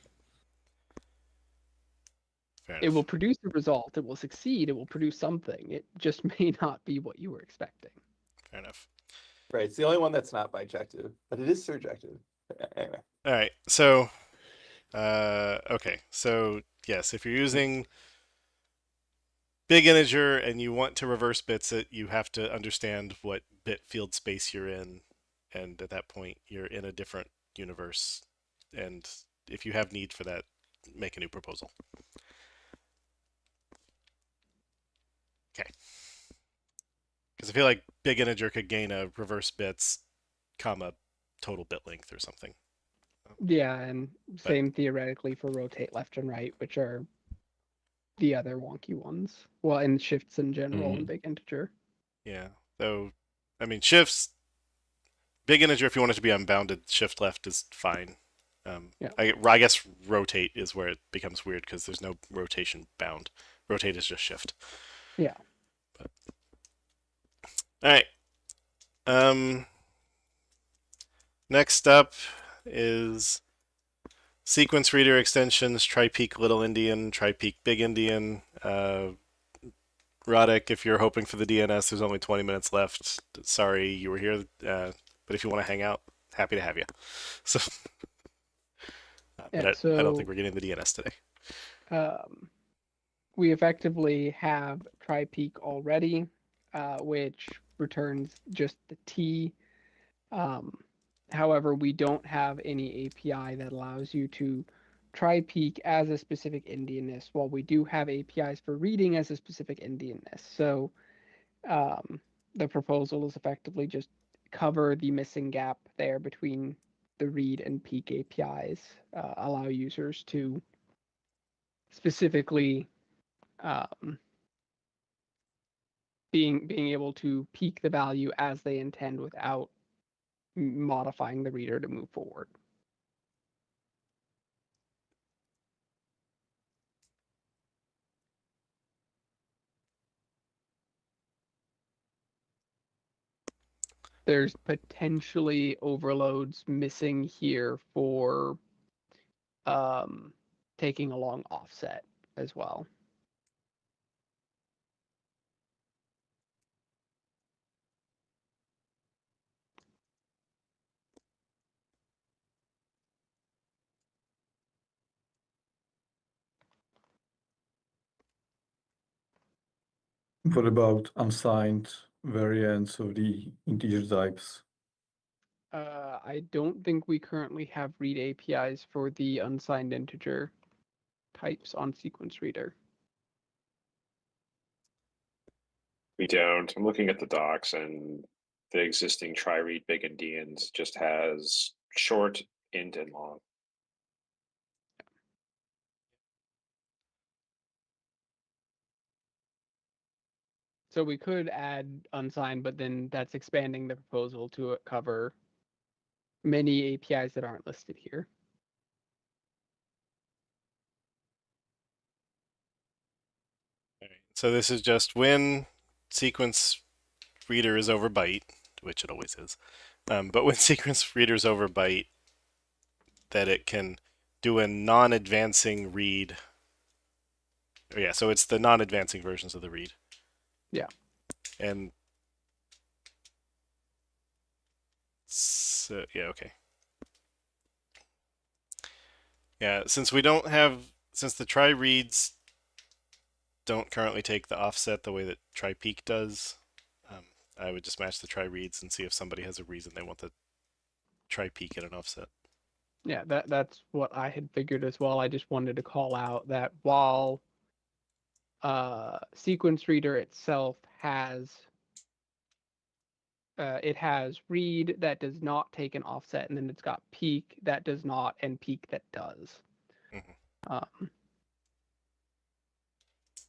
Speaker 1: Fair
Speaker 3: It
Speaker 1: enough.
Speaker 3: will produce a result. It will succeed. It will produce something. It just may not be what you were expecting.
Speaker 1: Fair enough.
Speaker 4: Right. It's the only one that's not bijective, but it is surjective. Anyway.
Speaker 1: All right. So, okay. So yes, if you're using big integer and you want to reverse bits it, you have to understand what bit field space you're in, and at that point you're in a different universe. And if you have need for that, make a new proposal. Okay. Because I feel like big integer could gain a reverse bits, comma, total bit length or something.
Speaker 3: Yeah, and same theoretically for rotate left and right, which are the other wonky ones. Well, and shifts in general and big integer.
Speaker 1: Yeah. Though, I mean, shifts, big integer, if you want it to be unbounded, shift left is fine.
Speaker 3: Yeah.
Speaker 1: I guess rotate is where it becomes weird because there's no rotation bound. Rotate is just shift.
Speaker 3: Yeah.
Speaker 1: But... All right. Next up is sequence reader extensions, try-peak little Indian, try-peak big Indian. Roddick, if you're hoping for the DNS, there's only 20 minutes left. Sorry you were here, but if you want to hang out, happy to have you. So,
Speaker 3: Yeah,
Speaker 1: I don't think we're getting the DNS today.
Speaker 3: We effectively have try-peak already, which returns just the T. However, we don't have any API that allows you to try peak as a specific Indianness, while we do have APIs for reading as a specific Indianness. So the proposal is effectively just cover the missing gap there between the read and peak APIs, allow users to specifically being able to peak the value as they intend without modifying the reader to move forward. There's potentially overloads missing here for taking a long offset as well.
Speaker 7: What about unsigned variants of the integer types?
Speaker 3: I don't think we currently have read APIs for the unsigned integer types on Sequence Reader.
Speaker 8: We don't. I'm looking at the docs, and the existing try-read big endians just has short, int, and long.
Speaker 3: So we could add unsigned, but then that's expanding the proposal to cover many APIs that aren't listed here.
Speaker 1: So this is just when sequence reader is over byte, which it always is, but when sequence reader is over byte, that it can do a non-advancing read. Yeah, so it's the non-advancing versions of the read.
Speaker 3: Yeah.
Speaker 1: And so, yeah, okay. Yeah, since the try reads don't currently take the offset the way that try peek does, I would just match the try reads and see if somebody has a reason they want the try peek at an offset.
Speaker 3: Yeah, that's what I had figured as well. I just wanted to call out that while Sequence Reader itself has it has read that does not take an offset, and then it's got peek that does not, and peek that does.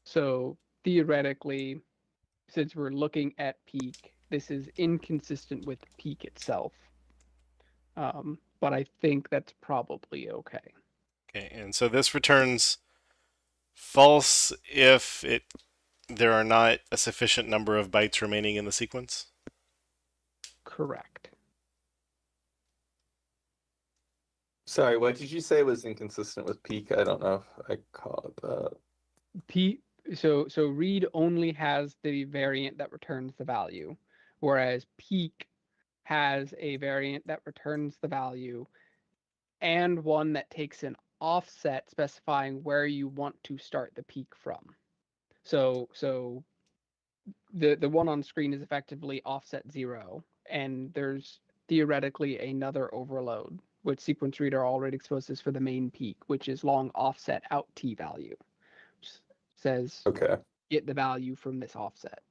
Speaker 3: So theoretically, since we're looking at peek, this is inconsistent with peek itself. But I think that's probably okay.
Speaker 1: Okay, and so this returns false if there are not a sufficient number of bytes remaining in the sequence.
Speaker 3: Correct.
Speaker 4: Sorry, what did you say was inconsistent with peak? I don't know if I caught that.
Speaker 3: So read only has the variant that returns the value, whereas peek has a variant that returns the value and one that takes an offset specifying where you want to start the peek from. So the one on screen is effectively offset 0, and there's theoretically another overload, which Sequence Reader already exposes for the main peek, which is long offset out t value. Which says
Speaker 4: Okay,
Speaker 3: get the value from this offset.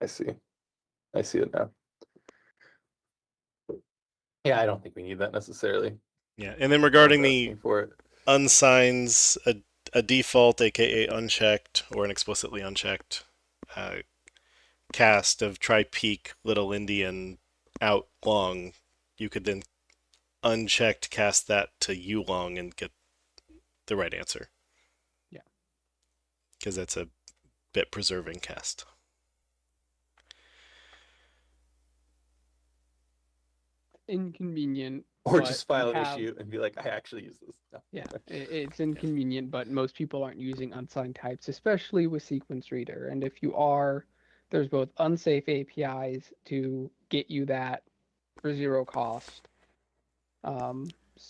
Speaker 4: I see. I see it now. Yeah, I don't think we need that necessarily.
Speaker 1: Yeah, and then regarding
Speaker 4: I was
Speaker 1: the
Speaker 4: asking for it.
Speaker 1: unsigns, a default, aka unchecked, or an explicitly unchecked cast of try peek little Indian out long, you could then unchecked cast that to u long and get the right answer.
Speaker 3: Yeah.
Speaker 1: Because that's a bit preserving cast.
Speaker 3: Inconvenient.
Speaker 4: Or
Speaker 3: but
Speaker 4: just file
Speaker 3: we
Speaker 4: an
Speaker 3: have-
Speaker 4: issue and be like, I actually use this. No.
Speaker 3: Yeah, it's inconvenient, but most people aren't using unsigned types, especially with Sequence Reader. And if you are, there's both unsafe APIs to get you that for 0 cost,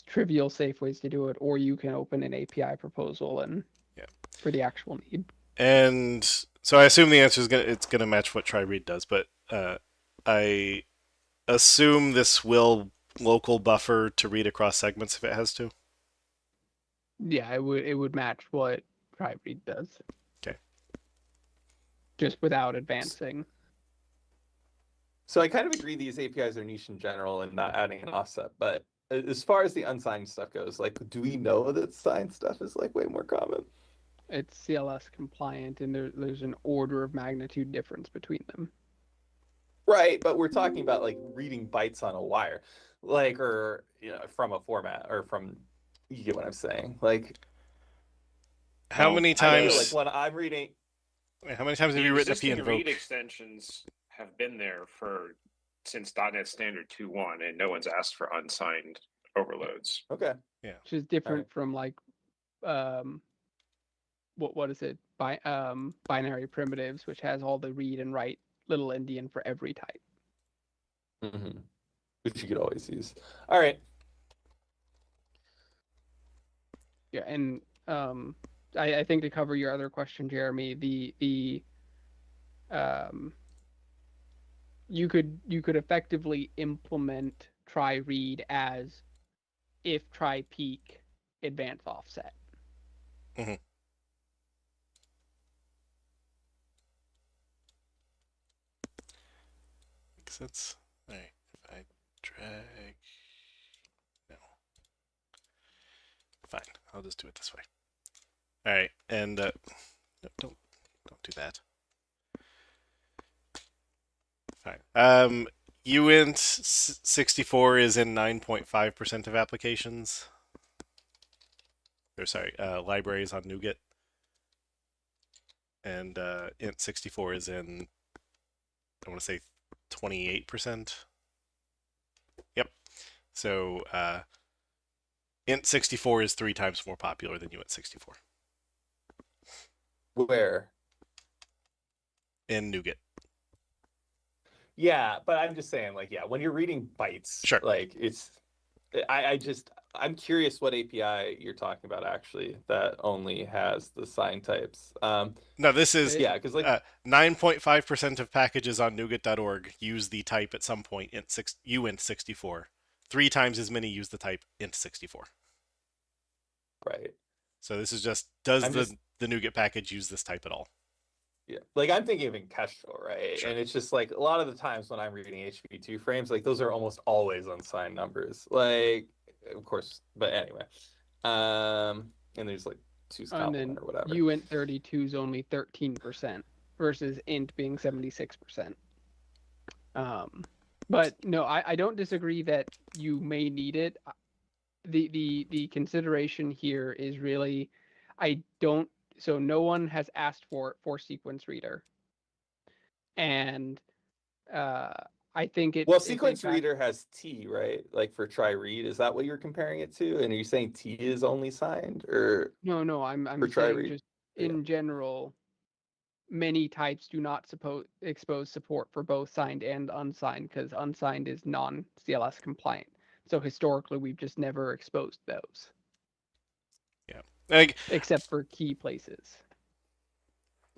Speaker 3: trivial safe ways to do it, or you can open an API proposal and for the actual need.
Speaker 1: And so I assume the answer is it's gonna match what try-read does, but I assume this will local buffer to read across segments if it has to.
Speaker 3: Yeah, it would match what try-read does.
Speaker 1: Okay.
Speaker 3: Just without advancing.
Speaker 4: So I kind of agree these APIs are niche in general and not adding an offset, but as far as the unsigned stuff goes, like, do we know that signed stuff is like way more common?
Speaker 3: It's CLS compliant, and there's an order of magnitude difference between them.
Speaker 4: Right, but we're talking about like reading bytes on a wire, like, or from a format, or from, you get what I'm saying? Like,
Speaker 1: How many times?
Speaker 4: like when I'm reading,
Speaker 1: How many times have
Speaker 8: The
Speaker 1: you written a
Speaker 8: existing
Speaker 1: p
Speaker 8: read
Speaker 1: invoke?
Speaker 8: extensions have been there since .NET Standard 2.1, and no one's asked for unsigned overloads.
Speaker 4: okay,
Speaker 3: Which is different from like what is it? Binary primitives, which has all the read and write little endian for every type.
Speaker 4: which you could always use. All right.
Speaker 3: Yeah, and I think to cover your other question, Jeremy, you could effectively implement try read as if try peek advance offset.
Speaker 1: Mm-hmm. Makes sense. All right. If I drag, no, fine. I'll just do it this way. All right, and no, don't do that. Fine. Uint 64 is in 9.5% of applications. Or sorry, libraries on NuGet. And int 64 is in, I want to say 28%. Yep. So int 64 is 3 times more popular than uint 64
Speaker 4: Where?
Speaker 1: in NuGet.
Speaker 4: Yeah, but I'm just saying, like, yeah, when you're reading bytes,
Speaker 1: Sure.
Speaker 4: like I'm curious what API you're talking about actually that only has the sign types.
Speaker 1: No, this is
Speaker 4: Yeah, because like
Speaker 1: 9.5% of packages on NuGet.org use the type at some point uint 64. 3 times as many use the type int 64.
Speaker 4: right.
Speaker 1: So this is just, does
Speaker 4: I'm
Speaker 1: the
Speaker 4: just-
Speaker 1: the NuGet package use this type at all?
Speaker 4: Yeah, like I'm thinking of in Kestrel, right?
Speaker 1: Sure.
Speaker 4: And it's just like a lot of the times when I'm reading HV2 frames, like those are almost always unsigned numbers. Like, of course, but anyway. And there's like two's
Speaker 3: And then
Speaker 4: complement or whatever.
Speaker 3: uint 32 is only 13% versus int being 76%. But no, I don't disagree that you may need it. The consideration here is really, so no one has asked for it for sequence reader, and I think
Speaker 4: Well,
Speaker 3: it's a
Speaker 4: sequence
Speaker 3: fact-
Speaker 4: reader has T, right? Like for try read, is that what you're comparing it to? And are you saying T is only signed, or
Speaker 3: No, I'm
Speaker 4: for try
Speaker 3: saying
Speaker 4: read?
Speaker 3: just
Speaker 4: Yeah.
Speaker 3: in general, many types do not expose support for both signed and unsigned because unsigned is non-CLS compliant. So historically, we've just never exposed those.
Speaker 1: Yeah. Like,
Speaker 3: except for key places.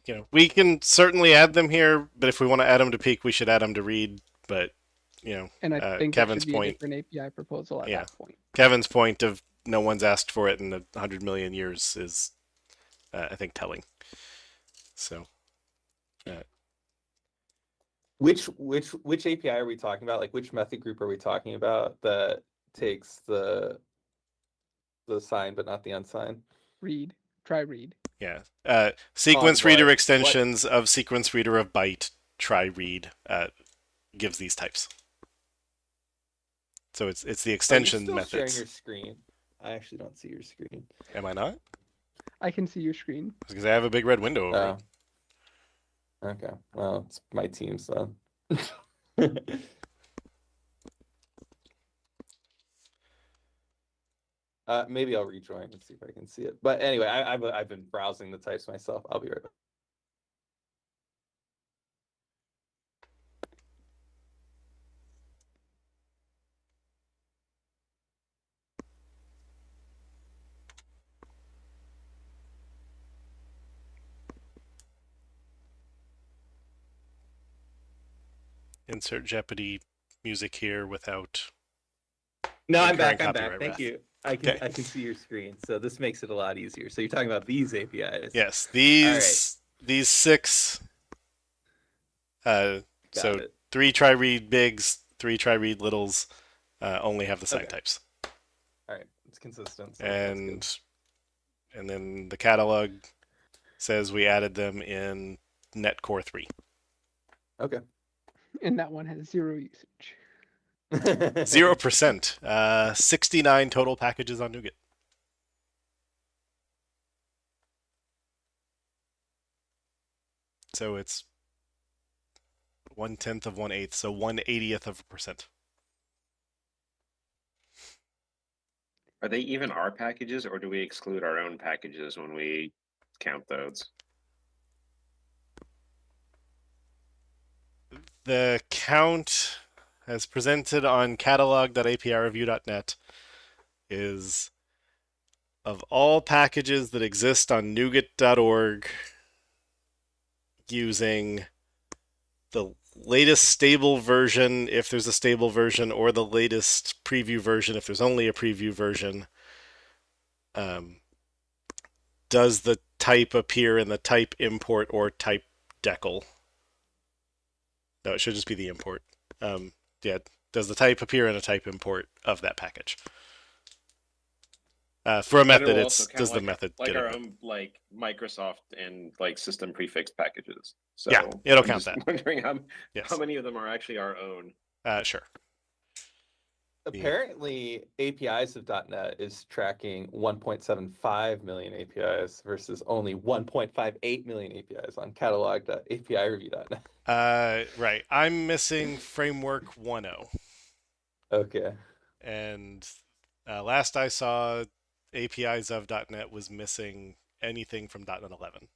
Speaker 1: you know, we can certainly add them here, but if we want to add them to peak, we should add them to read. But, you know,
Speaker 3: And I think
Speaker 1: Kevin's
Speaker 3: there should be a
Speaker 1: point,
Speaker 3: different API proposal at
Speaker 1: Yeah.
Speaker 3: that point.
Speaker 1: Kevin's point of no one's asked for it in 100 million years is, I think, telling. So,
Speaker 4: Which API are we talking about? Like which method group are we talking about that takes the signed but not the unsigned?
Speaker 3: Try read.
Speaker 1: yeah. Sequence
Speaker 4: On
Speaker 1: reader
Speaker 4: what?
Speaker 1: extensions of sequence reader of byte try read gives these types. So it's the
Speaker 4: Are you
Speaker 1: extension
Speaker 4: still sharing
Speaker 1: methods.
Speaker 4: your screen? I actually don't see your screen.
Speaker 1: Am I not?
Speaker 3: I can see your screen.
Speaker 1: Because I have a big red window over it.
Speaker 4: Oh. Okay. Well, it's my team, so. Maybe I'll rejoin and see if I can see it. But anyway, I've been browsing the types myself. I'll be right back.
Speaker 1: Insert Jeopardy music here without.
Speaker 4: No, I'm
Speaker 1: incurring
Speaker 4: back.
Speaker 1: copyright
Speaker 4: Thank
Speaker 1: wrath.
Speaker 4: you. I can see your screen, so this makes it a lot easier. So you're talking about these APIs.
Speaker 1: Yes, these 6.
Speaker 4: Got
Speaker 1: So
Speaker 4: it.
Speaker 1: 3 try read bigs, 3 try read littles only have the sign
Speaker 4: Okay.
Speaker 1: types.
Speaker 4: All right, it's consistent. So that's good.
Speaker 1: And then the catalog says we added them in Net Core 3.
Speaker 4: Okay.
Speaker 3: And that one has 0 usage.
Speaker 1: 0%. 69 total packages on NuGet. So it's 1/10 of 1/8, so 1/80th of a percent.
Speaker 8: Are they even our packages, or do we exclude our own packages when we count those?
Speaker 1: The count as presented on catalog.apireview.net is of all packages that exist on NuGet.org using the latest stable version, if there's a stable version, or the latest preview version, if there's only a preview version, does the type appear in the type import or type decal? No, it should just be the import. Yeah, does the type appear in a type import of that package? For a
Speaker 8: And
Speaker 1: method,
Speaker 8: it'll
Speaker 1: it's
Speaker 8: also count
Speaker 1: does the
Speaker 8: like
Speaker 1: method
Speaker 8: like
Speaker 1: get
Speaker 8: our
Speaker 1: it?
Speaker 8: own like Microsoft and like system prefix packages. So
Speaker 1: Yeah, it'll
Speaker 8: I'm
Speaker 1: count
Speaker 8: just
Speaker 1: that.
Speaker 8: wondering how
Speaker 1: Yes.
Speaker 8: many of them are actually our own.
Speaker 1: Sure.
Speaker 4: Apparently, APIs of .NET is tracking 1.75 million APIs versus only 1.58 million APIs on catalog.apireview.net.
Speaker 1: Right. I'm missing framework 1.0.
Speaker 4: Okay.
Speaker 1: And last I saw, APIs of .NET was missing anything from .NET 11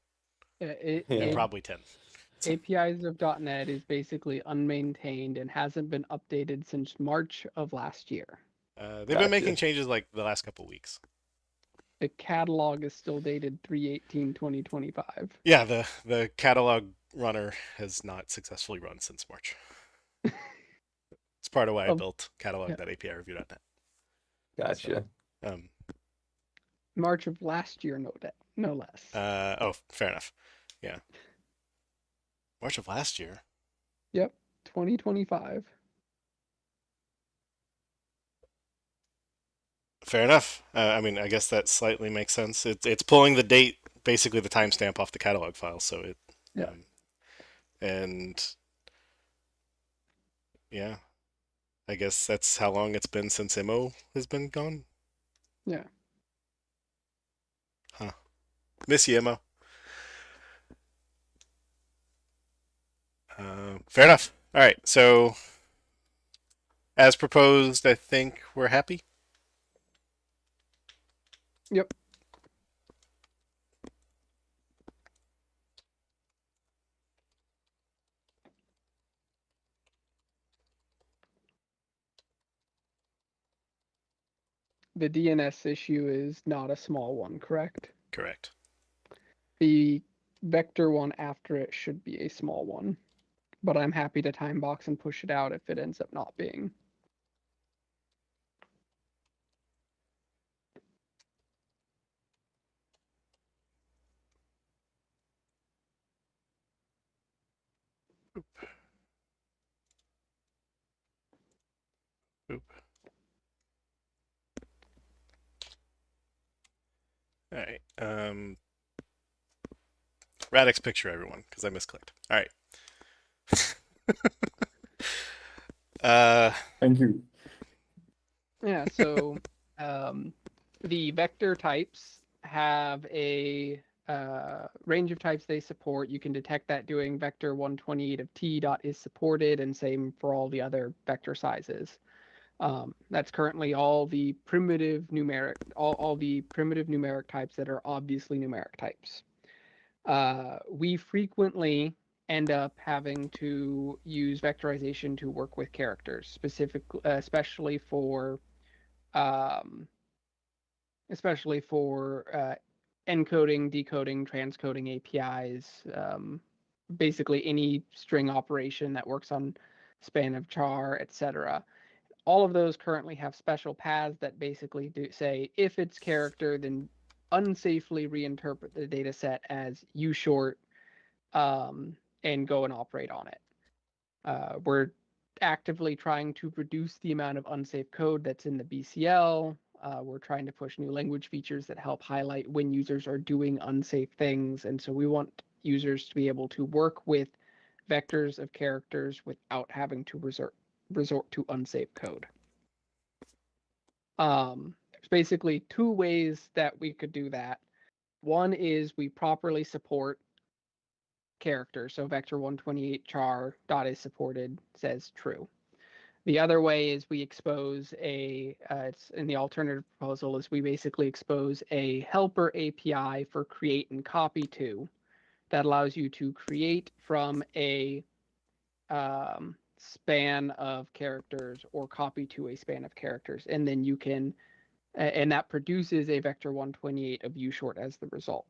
Speaker 4: Yeah.
Speaker 1: and probably 10.
Speaker 3: APIs of .NET is basically unmaintained and hasn't been updated since March of last year.
Speaker 1: They've been making changes like the last couple weeks.
Speaker 3: The catalog is still dated 3/18/2025.
Speaker 1: Yeah, the catalog runner has not successfully run since March. It's part of why I built catalog.apireview.net.
Speaker 4: Gotcha.
Speaker 1: So,
Speaker 3: March of last year, no less.
Speaker 1: oh, fair enough. Yeah. March of last year.
Speaker 3: Yep, 2025.
Speaker 1: Fair enough. I mean, I guess that slightly makes sense. It's pulling the date, basically the timestamp off the catalog file. So it,
Speaker 3: Yeah.
Speaker 1: And yeah, I guess that's how long it's been since MO has been gone.
Speaker 3: Yeah.
Speaker 1: Huh. Miss you, MO. Fair enough. All right. So, as proposed, I think we're happy.
Speaker 3: Yep. The DNS issue is not a small one, correct?
Speaker 1: Correct.
Speaker 3: The vector one after it should be a small one, but I'm happy to time box and push it out if it ends up not being.
Speaker 1: Oop. All right. Radix picture, everyone, because I misclicked. All right.
Speaker 7: Thank you.
Speaker 3: Yeah, so the vector types have a range of types they support. You can detect that doing vector 128 of t dot is supported, and same for all the other vector sizes. That's currently all the primitive numeric, all the primitive numeric types that are obviously numeric types. We frequently end up having to use vectorization to work with characters, specifically, especially for encoding, decoding, transcoding APIs, basically any string operation that works on span of char, etc. All of those currently have special paths that basically do say if it's character, then unsafely reinterpret the data set as ushort and go and operate on it. We're actively trying to reduce the amount of unsafe code that's in the BCL. We're trying to push new language features that help highlight when users are doing unsafe things. And so we want users to be able to work with vectors of characters without having to resort to unsafe code. There's basically two ways that we could do that. One is we properly support characters. So vector 128 char dot is supported says true. The other way is we expose it's in the alternative proposal is we basically expose a helper API for create and copy to that allows you to create from a span of characters or copy to a span of characters. And then you can and that produces a vector 128 of u short as the result.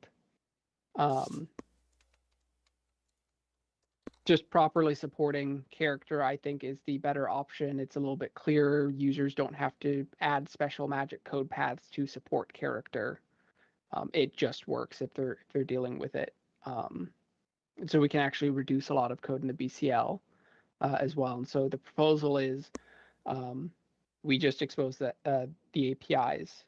Speaker 3: Just properly supporting character, I think, is the better option. It's a little bit clearer. Users don't have to add special magic code paths to support character. It just works if they're dealing with it. So we can actually reduce a lot of code in the BCL as well. And so the proposal is we just expose the APIs.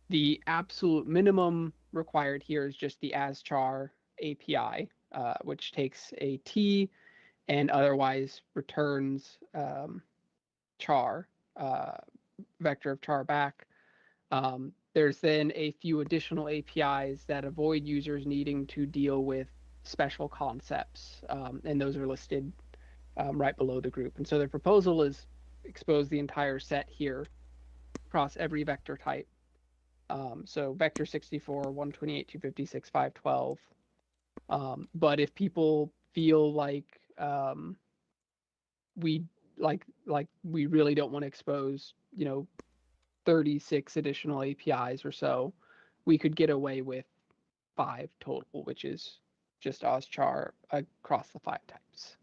Speaker 3: The absolute minimum required here is just the as char API, which takes a T and otherwise returns char, vector of char back. There's then a few additional APIs that avoid users needing to deal with special concepts, and those are listed right below the group. And so the proposal is expose the entire set here across every vector type. So vector 64, 128, 256, 512. But if people feel like we we really don't want to expose 36 additional APIs or so, we could get away with 5 total, which is just OzChar across the 5 types.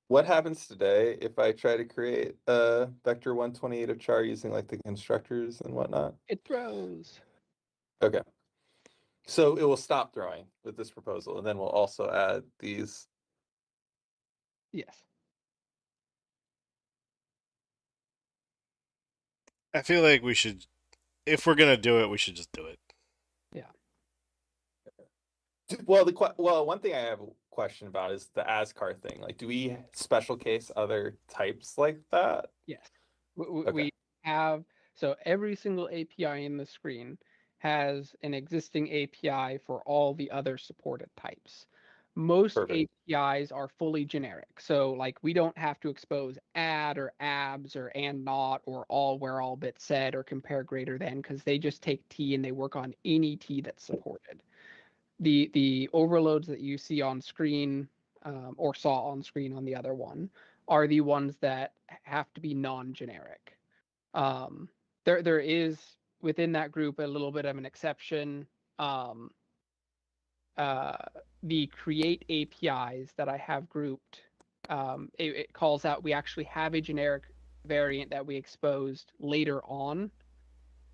Speaker 4: What happens today if I try to create a vector 128 of char using like the constructors and whatnot?
Speaker 3: It throws.
Speaker 4: Okay. So it will stop throwing with this proposal, and then we'll also add these.
Speaker 3: Yes.
Speaker 1: I feel like we should, if we're gonna do it, we should just do it.
Speaker 4: Well, one thing I have a question about is the ASCAR thing. Like, do we special case other types like that?
Speaker 3: Yes.
Speaker 4: Okay.
Speaker 3: We have, so every single API in the screen has an existing API for all the other supported types. Most
Speaker 4: Perfect.
Speaker 3: APIs are fully generic. So like we don't have to expose add or abs or and not or all where all bits said or compare greater than, because they just take T and they work on any T that's supported. The overloads that you see on screen or saw on screen on the other one are the ones that have to be non-generic. There is within that group a little bit of an exception. The create APIs that I have grouped, it calls out we actually have a generic variant that we exposed later on.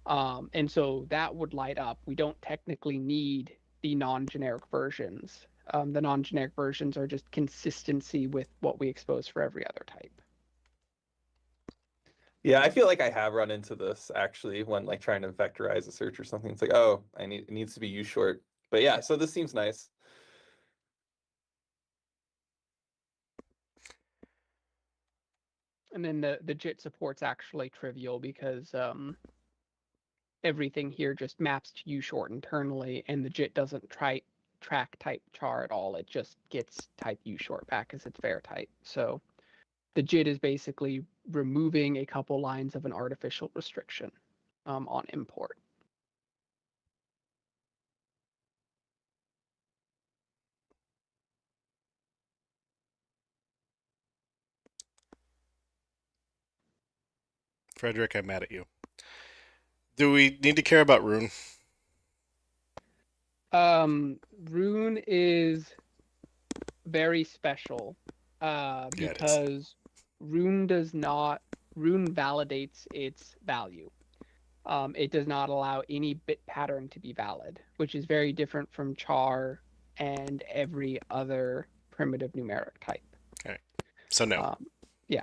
Speaker 3: And so that would light up. We don't technically need the non-generic versions. The non-generic versions are just consistency with what we expose for every other type.
Speaker 4: Yeah, I feel like I have run into this actually when like trying to vectorize a search or something. It's like, oh, it needs to be U short. But yeah, so this seems nice.
Speaker 3: And then the JIT support's actually trivial because everything here just maps to U short internally, and the JIT doesn't track type char at all. It just gets type U short back as its var type. So the JIT is basically removing a couple lines of an artificial restriction on import.
Speaker 1: Frederick, I'm mad at you. Do we need to care about Rune?
Speaker 3: Rune is very special because Rune validates its value. It does not allow any bit pattern to be valid, which is very different from char and every other primitive numeric type.
Speaker 1: Okay. So no.
Speaker 3: Yeah.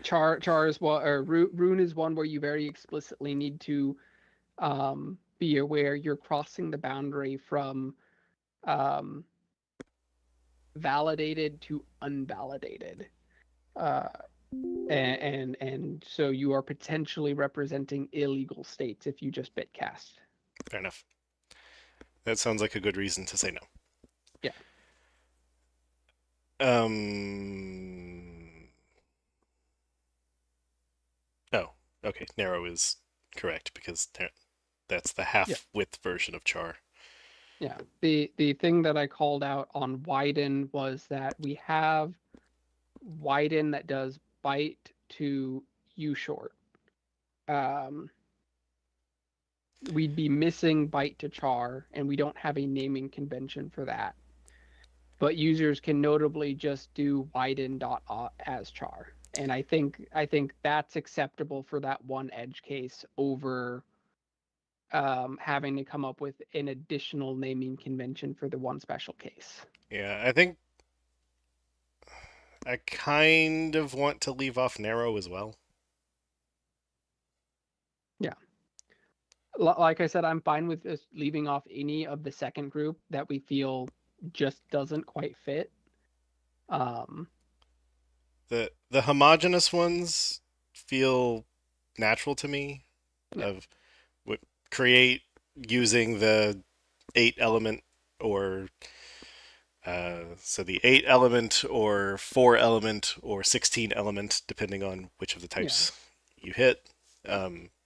Speaker 3: Char is one, or Rune is one where you very explicitly need to be aware you're crossing the boundary from validated to unvalidated. And so you are potentially representing illegal states if you just bitcast.
Speaker 1: Fair enough. That sounds like a good reason to say no.
Speaker 3: Yeah.
Speaker 1: Oh, okay. Narrow is correct because that's the half width version of char.
Speaker 3: Yeah, the thing that I called out on widen was that we have widen that does bite to U short. We'd be missing bite to char, and we don't have a naming convention for that. But users can notably just do widen dot as char, and I think that's acceptable for that one edge case over having to come up with an additional naming convention for the one special case.
Speaker 1: Yeah, I think I kind of want to leave off narrow as well.
Speaker 3: Yeah. Like I said, I'm fine with just leaving off any of the second group that we feel just doesn't quite fit.
Speaker 1: The homogeneous ones feel natural to me.
Speaker 3: Yeah.
Speaker 1: Of what create using the 8 element or so the 8 element or 4 element or 16 element, depending on which of the types you hit,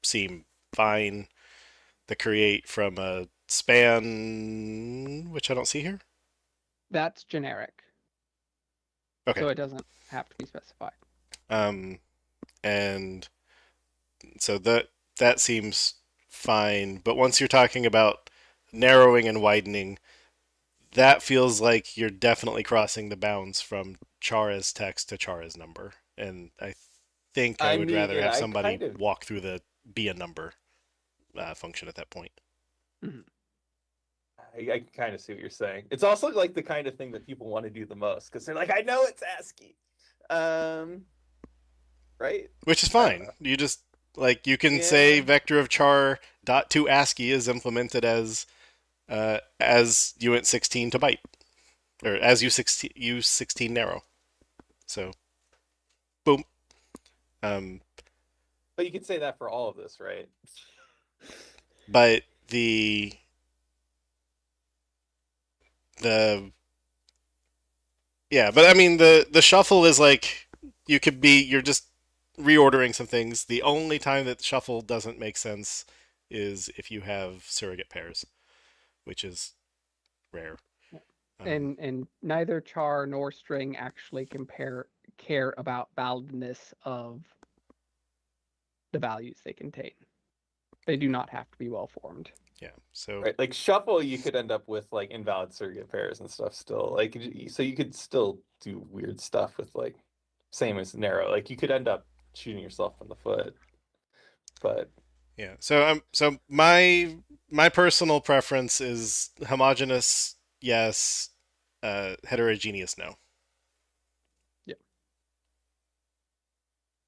Speaker 1: seem fine. The create from a span, which I don't see here.
Speaker 3: That's generic.
Speaker 1: Okay.
Speaker 3: So it doesn't have to be specified.
Speaker 1: And so that seems fine. But once you're talking about narrowing and widening, that feels like you're definitely crossing the bounds from char as text to char as number. And I think I would rather have somebody walk through the be a number function at that point.
Speaker 3: Mm-hmm.
Speaker 4: I can kind of see what you're saying. It's also like the kind of thing that people want to do the most because they're like, I know it's ASCII. Right?
Speaker 1: Which is fine. You just like you can say vector of char dot to ASCII is implemented as uint16 to byte, or as u16 narrow. So, boom.
Speaker 4: But you could say that for all of this, right?
Speaker 1: But the yeah, but I mean the shuffle is like you're just reordering some things. The only time that shuffle doesn't make sense is if you have surrogate pairs, which is rare.
Speaker 3: And neither char nor string actually care about validness of the values they contain. They do not have to be well formed.
Speaker 1: Yeah. So
Speaker 4: right, like shuffle, you could end up with like invalid surrogate pairs and stuff still. Like so you could still do weird stuff with like same as narrow. Like you could end up shooting yourself in the foot. But
Speaker 1: yeah. So my personal preference is homogeneous, yes, heterogeneous, no.
Speaker 3: Yep.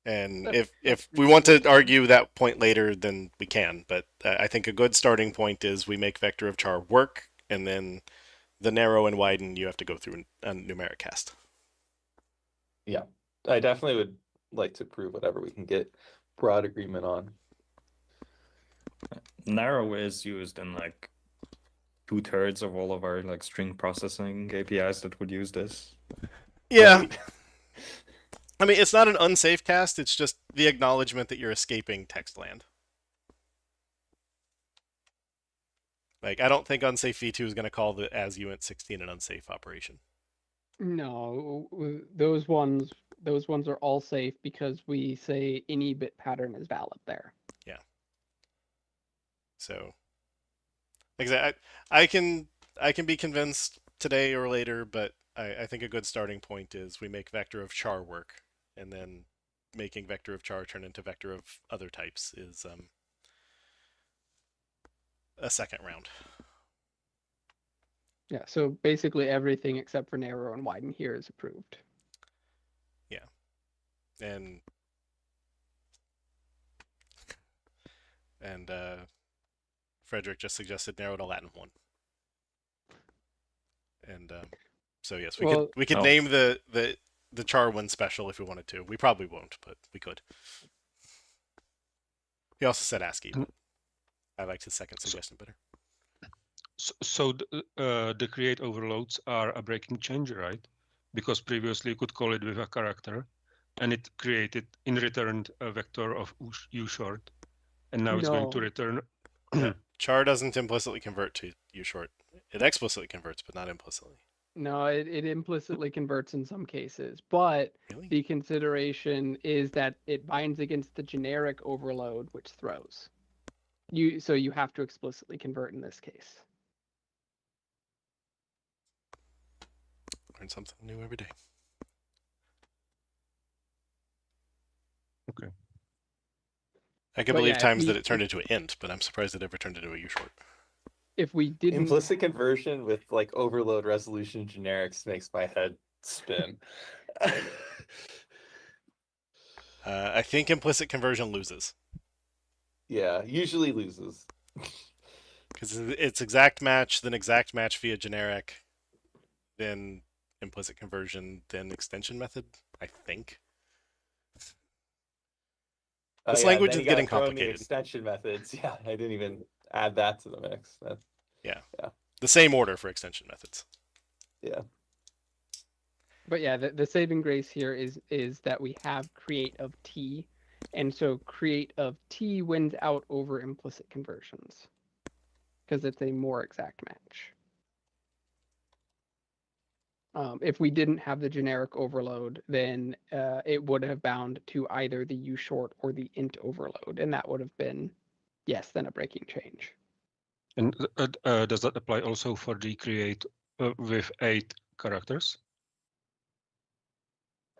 Speaker 1: And if we want to argue that point later, then we can. But I think a good starting point is we make vector of char work, and then the narrow and widen you have to go through a numeric cast.
Speaker 4: Yeah, I definitely would like to prove whatever we can get broad agreement on.
Speaker 6: Narrow is used in like 2/3 of all of our like string processing APIs that would use this.
Speaker 1: Yeah. I mean, it's not an unsafe cast, it's just the acknowledgement that you're escaping text land. Like, I don't think unsafe v2 is going to call the as uint16 an unsafe operation.
Speaker 3: No, those ones are all safe because we say any bit pattern is valid there.
Speaker 1: Yeah. So, like I can be convinced today or later, but I think a good starting point is we make vector of char work, and then making vector of char turn into vector of other types is a second round.
Speaker 3: Yeah, so basically everything except for narrow and widen here is approved.
Speaker 1: Yeah. And Frederick just suggested narrow to Latin 1. And so yes, we could name the char one special if we wanted to. We probably won't, but we could. He also said ASCII, but I liked his second suggestion better.
Speaker 5: So the create overloads are a breaking change, right? Because previously you could call it with a character, and it created in return a vector of u short, and now it's going to return.
Speaker 1: Yeah. Char doesn't implicitly convert to u short. It explicitly converts, but not implicitly.
Speaker 3: No, it implicitly converts in some cases, but
Speaker 1: Really?
Speaker 3: the consideration is that it binds against the generic overload, which throws. So you have to explicitly convert in this case.
Speaker 1: Learn something new every day.
Speaker 5: Okay.
Speaker 1: I can
Speaker 3: But
Speaker 1: believe
Speaker 3: yeah,
Speaker 1: times that it turned into an int, but I'm surprised it ever turned into a U short.
Speaker 3: if we didn't
Speaker 4: Implicit conversion with like overload resolution generics makes my head spin.
Speaker 1: I think implicit conversion loses
Speaker 4: Yeah, usually loses.
Speaker 1: because it's exact match, then exact match via generic, then implicit conversion, then extension method. I think
Speaker 4: Oh
Speaker 1: this
Speaker 4: yeah,
Speaker 1: language
Speaker 4: then
Speaker 1: is
Speaker 4: you gotta
Speaker 1: getting
Speaker 4: throw in the
Speaker 1: complicated.
Speaker 4: extension methods. Yeah, I didn't even add that to the mix.
Speaker 1: The same order for extension methods.
Speaker 4: Yeah.
Speaker 3: But yeah, the saving grace here is that we have create of T, and so create of T wins out over implicit conversions because it's a more exact match. If we didn't have the generic overload, then it would have bound to either the U short or the int overload, and that would have been, yes, then a breaking change.
Speaker 5: And does that apply also for the create with 8 characters?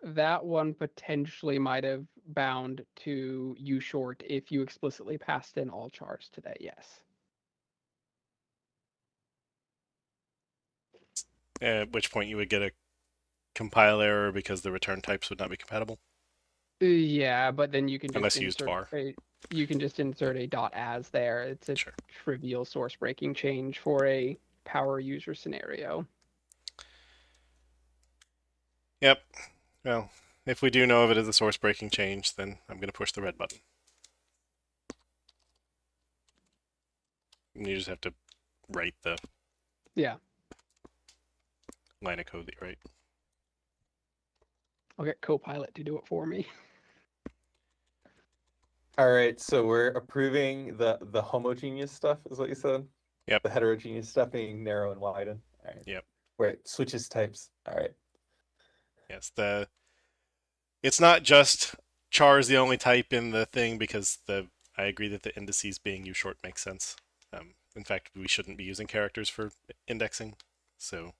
Speaker 3: That one potentially might have bound to U short if you explicitly passed in all chars today, yes.
Speaker 1: At which point you would get a compile error because the return types would not be compatible.
Speaker 3: Yeah, but then you can just
Speaker 1: Unless you used var.
Speaker 3: you can just insert a dot as there. It's a
Speaker 1: Sure.
Speaker 3: trivial source breaking change for a power user scenario.
Speaker 1: Yep. Well, if we do know of it as a source breaking change, then I'm going to push the red button. And you just have to write the
Speaker 3: Yeah.
Speaker 1: line of code that you write.
Speaker 3: I'll get Copilot to do it for me.
Speaker 4: All right, so we're approving the homogeneous stuff, is what you said?
Speaker 1: Yep.
Speaker 4: The heterogeneous stuff being narrow and widen. All right.
Speaker 1: Yep.
Speaker 4: Where it switches types. All right.
Speaker 1: Yes, it's not just char is the only type in the thing because I agree that the indices being U short makes sense. In fact, we shouldn't be using characters for indexing. So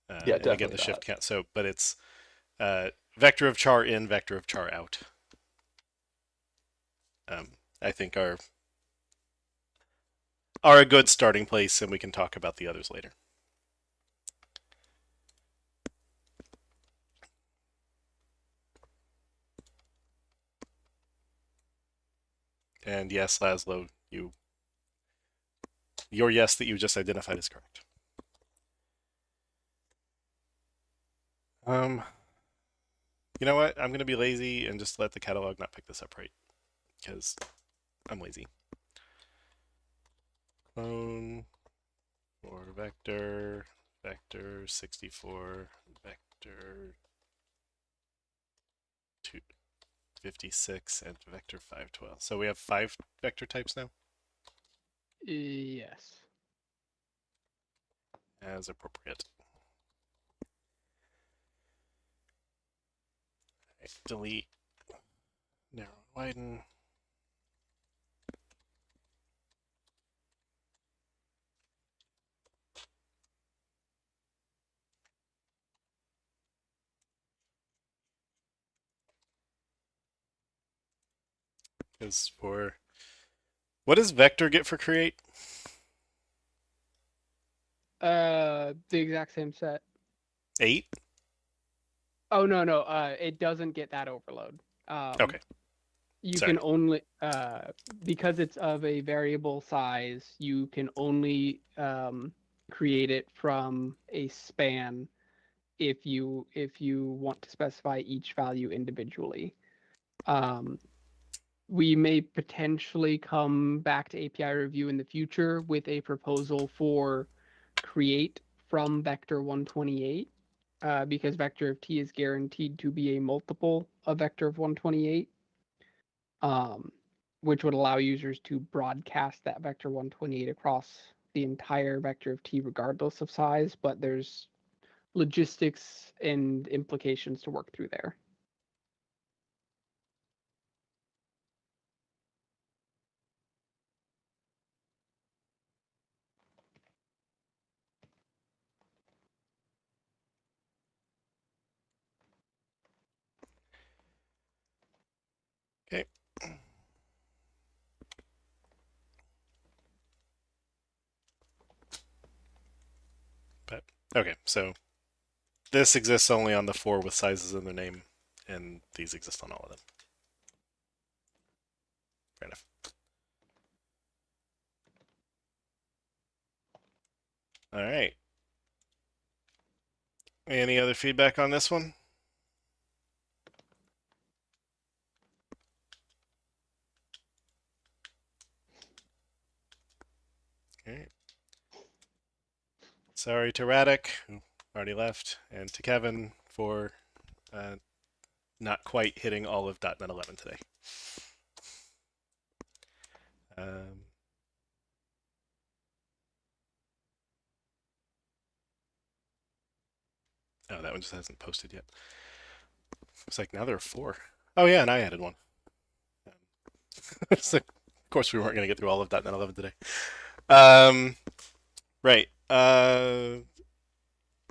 Speaker 4: Yeah,
Speaker 1: and again,
Speaker 4: definitely
Speaker 1: the shift
Speaker 4: not.
Speaker 1: count. So, but it's vector of char in, vector of char out. I think are a good starting place, and we can talk about the others later. And yes, Laszlo, your yes that you just identified is correct. You know what? I'm going to be lazy and just let the catalog not pick this up right, because I'm lazy. Clone for vector 64, vector 256, and vector 512. So we have 5 vector types now,
Speaker 3: Yes.
Speaker 1: as appropriate. Right, delete, narrow and widen. Is for what does vector get for create?
Speaker 3: The exact same set.
Speaker 1: 8?
Speaker 3: Oh no, it doesn't get that overload.
Speaker 1: Okay.
Speaker 3: You
Speaker 1: Sorry.
Speaker 3: can only because it's of a variable size, you can only create it from a span if you want to specify each value individually. We may potentially come back to API review in the future with a proposal for create from vector 128, because vector of t is guaranteed to be a multiple of vector of 128, which would allow users to broadcast that vector 128 across the entire vector of t regardless of size, but there's logistics and implications to work through there.
Speaker 1: Okay. But okay, so this exists only on the 4 with sizes in their name, and these exist on all of them. Fair enough. All right. Any other feedback on this one? All right. Sorry to Radek, who already left, and to Kevin for not quite hitting all of .NET 11 today. Oh, that one just hasn't posted yet. It's like now there are 4. Oh yeah, and I added one. So, of course, we weren't going to get through all of .NET 11 today. Right.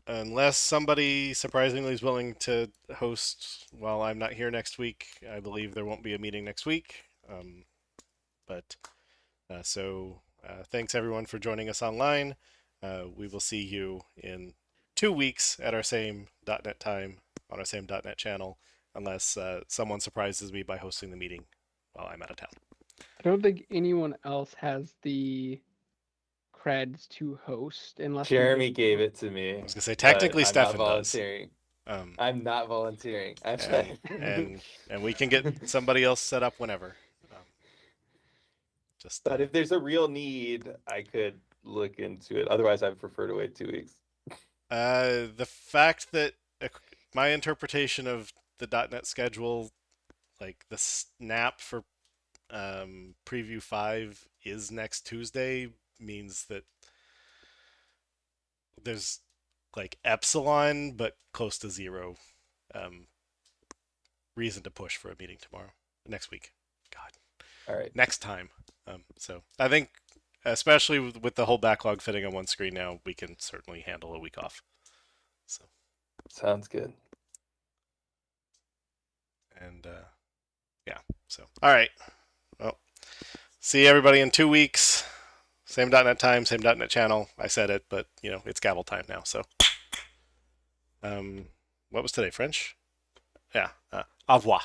Speaker 1: Unless somebody surprisingly is willing to host while I'm not here next week, I believe there won't be a meeting next week. Thanks everyone for joining us online. We will see you in 2 weeks at our same .NET time on our same .NET channel, unless someone surprises me by hosting the meeting while I'm out of town.
Speaker 3: I don't think anyone else has the creds to host unless we
Speaker 4: Jeremy
Speaker 3: just-
Speaker 4: gave it to me.
Speaker 1: I was gonna say
Speaker 4: but
Speaker 1: technically
Speaker 4: I'm not
Speaker 1: Stefan does.
Speaker 4: volunteering. I'm not volunteering. Actually,
Speaker 1: And we can get somebody else set up whenever.
Speaker 4: But if there's a real need, I could look into it. Otherwise, I prefer to wait 2 weeks.
Speaker 1: The fact that my interpretation of the .NET schedule, like the snap for preview 5 is next Tuesday, means that there's like epsilon but close to 0 reason to push for a meeting next week. God.
Speaker 4: All right.
Speaker 1: Next time. So I think, especially with the whole backlog fitting on one screen now, we can certainly handle a week off. So
Speaker 4: sounds good.
Speaker 1: And yeah. So all right. Well, see everybody in 2 weeks. Same .NET time, same .NET channel. I said it, but you know it's gavel time now. So, what was today? French? Yeah. Au revoir.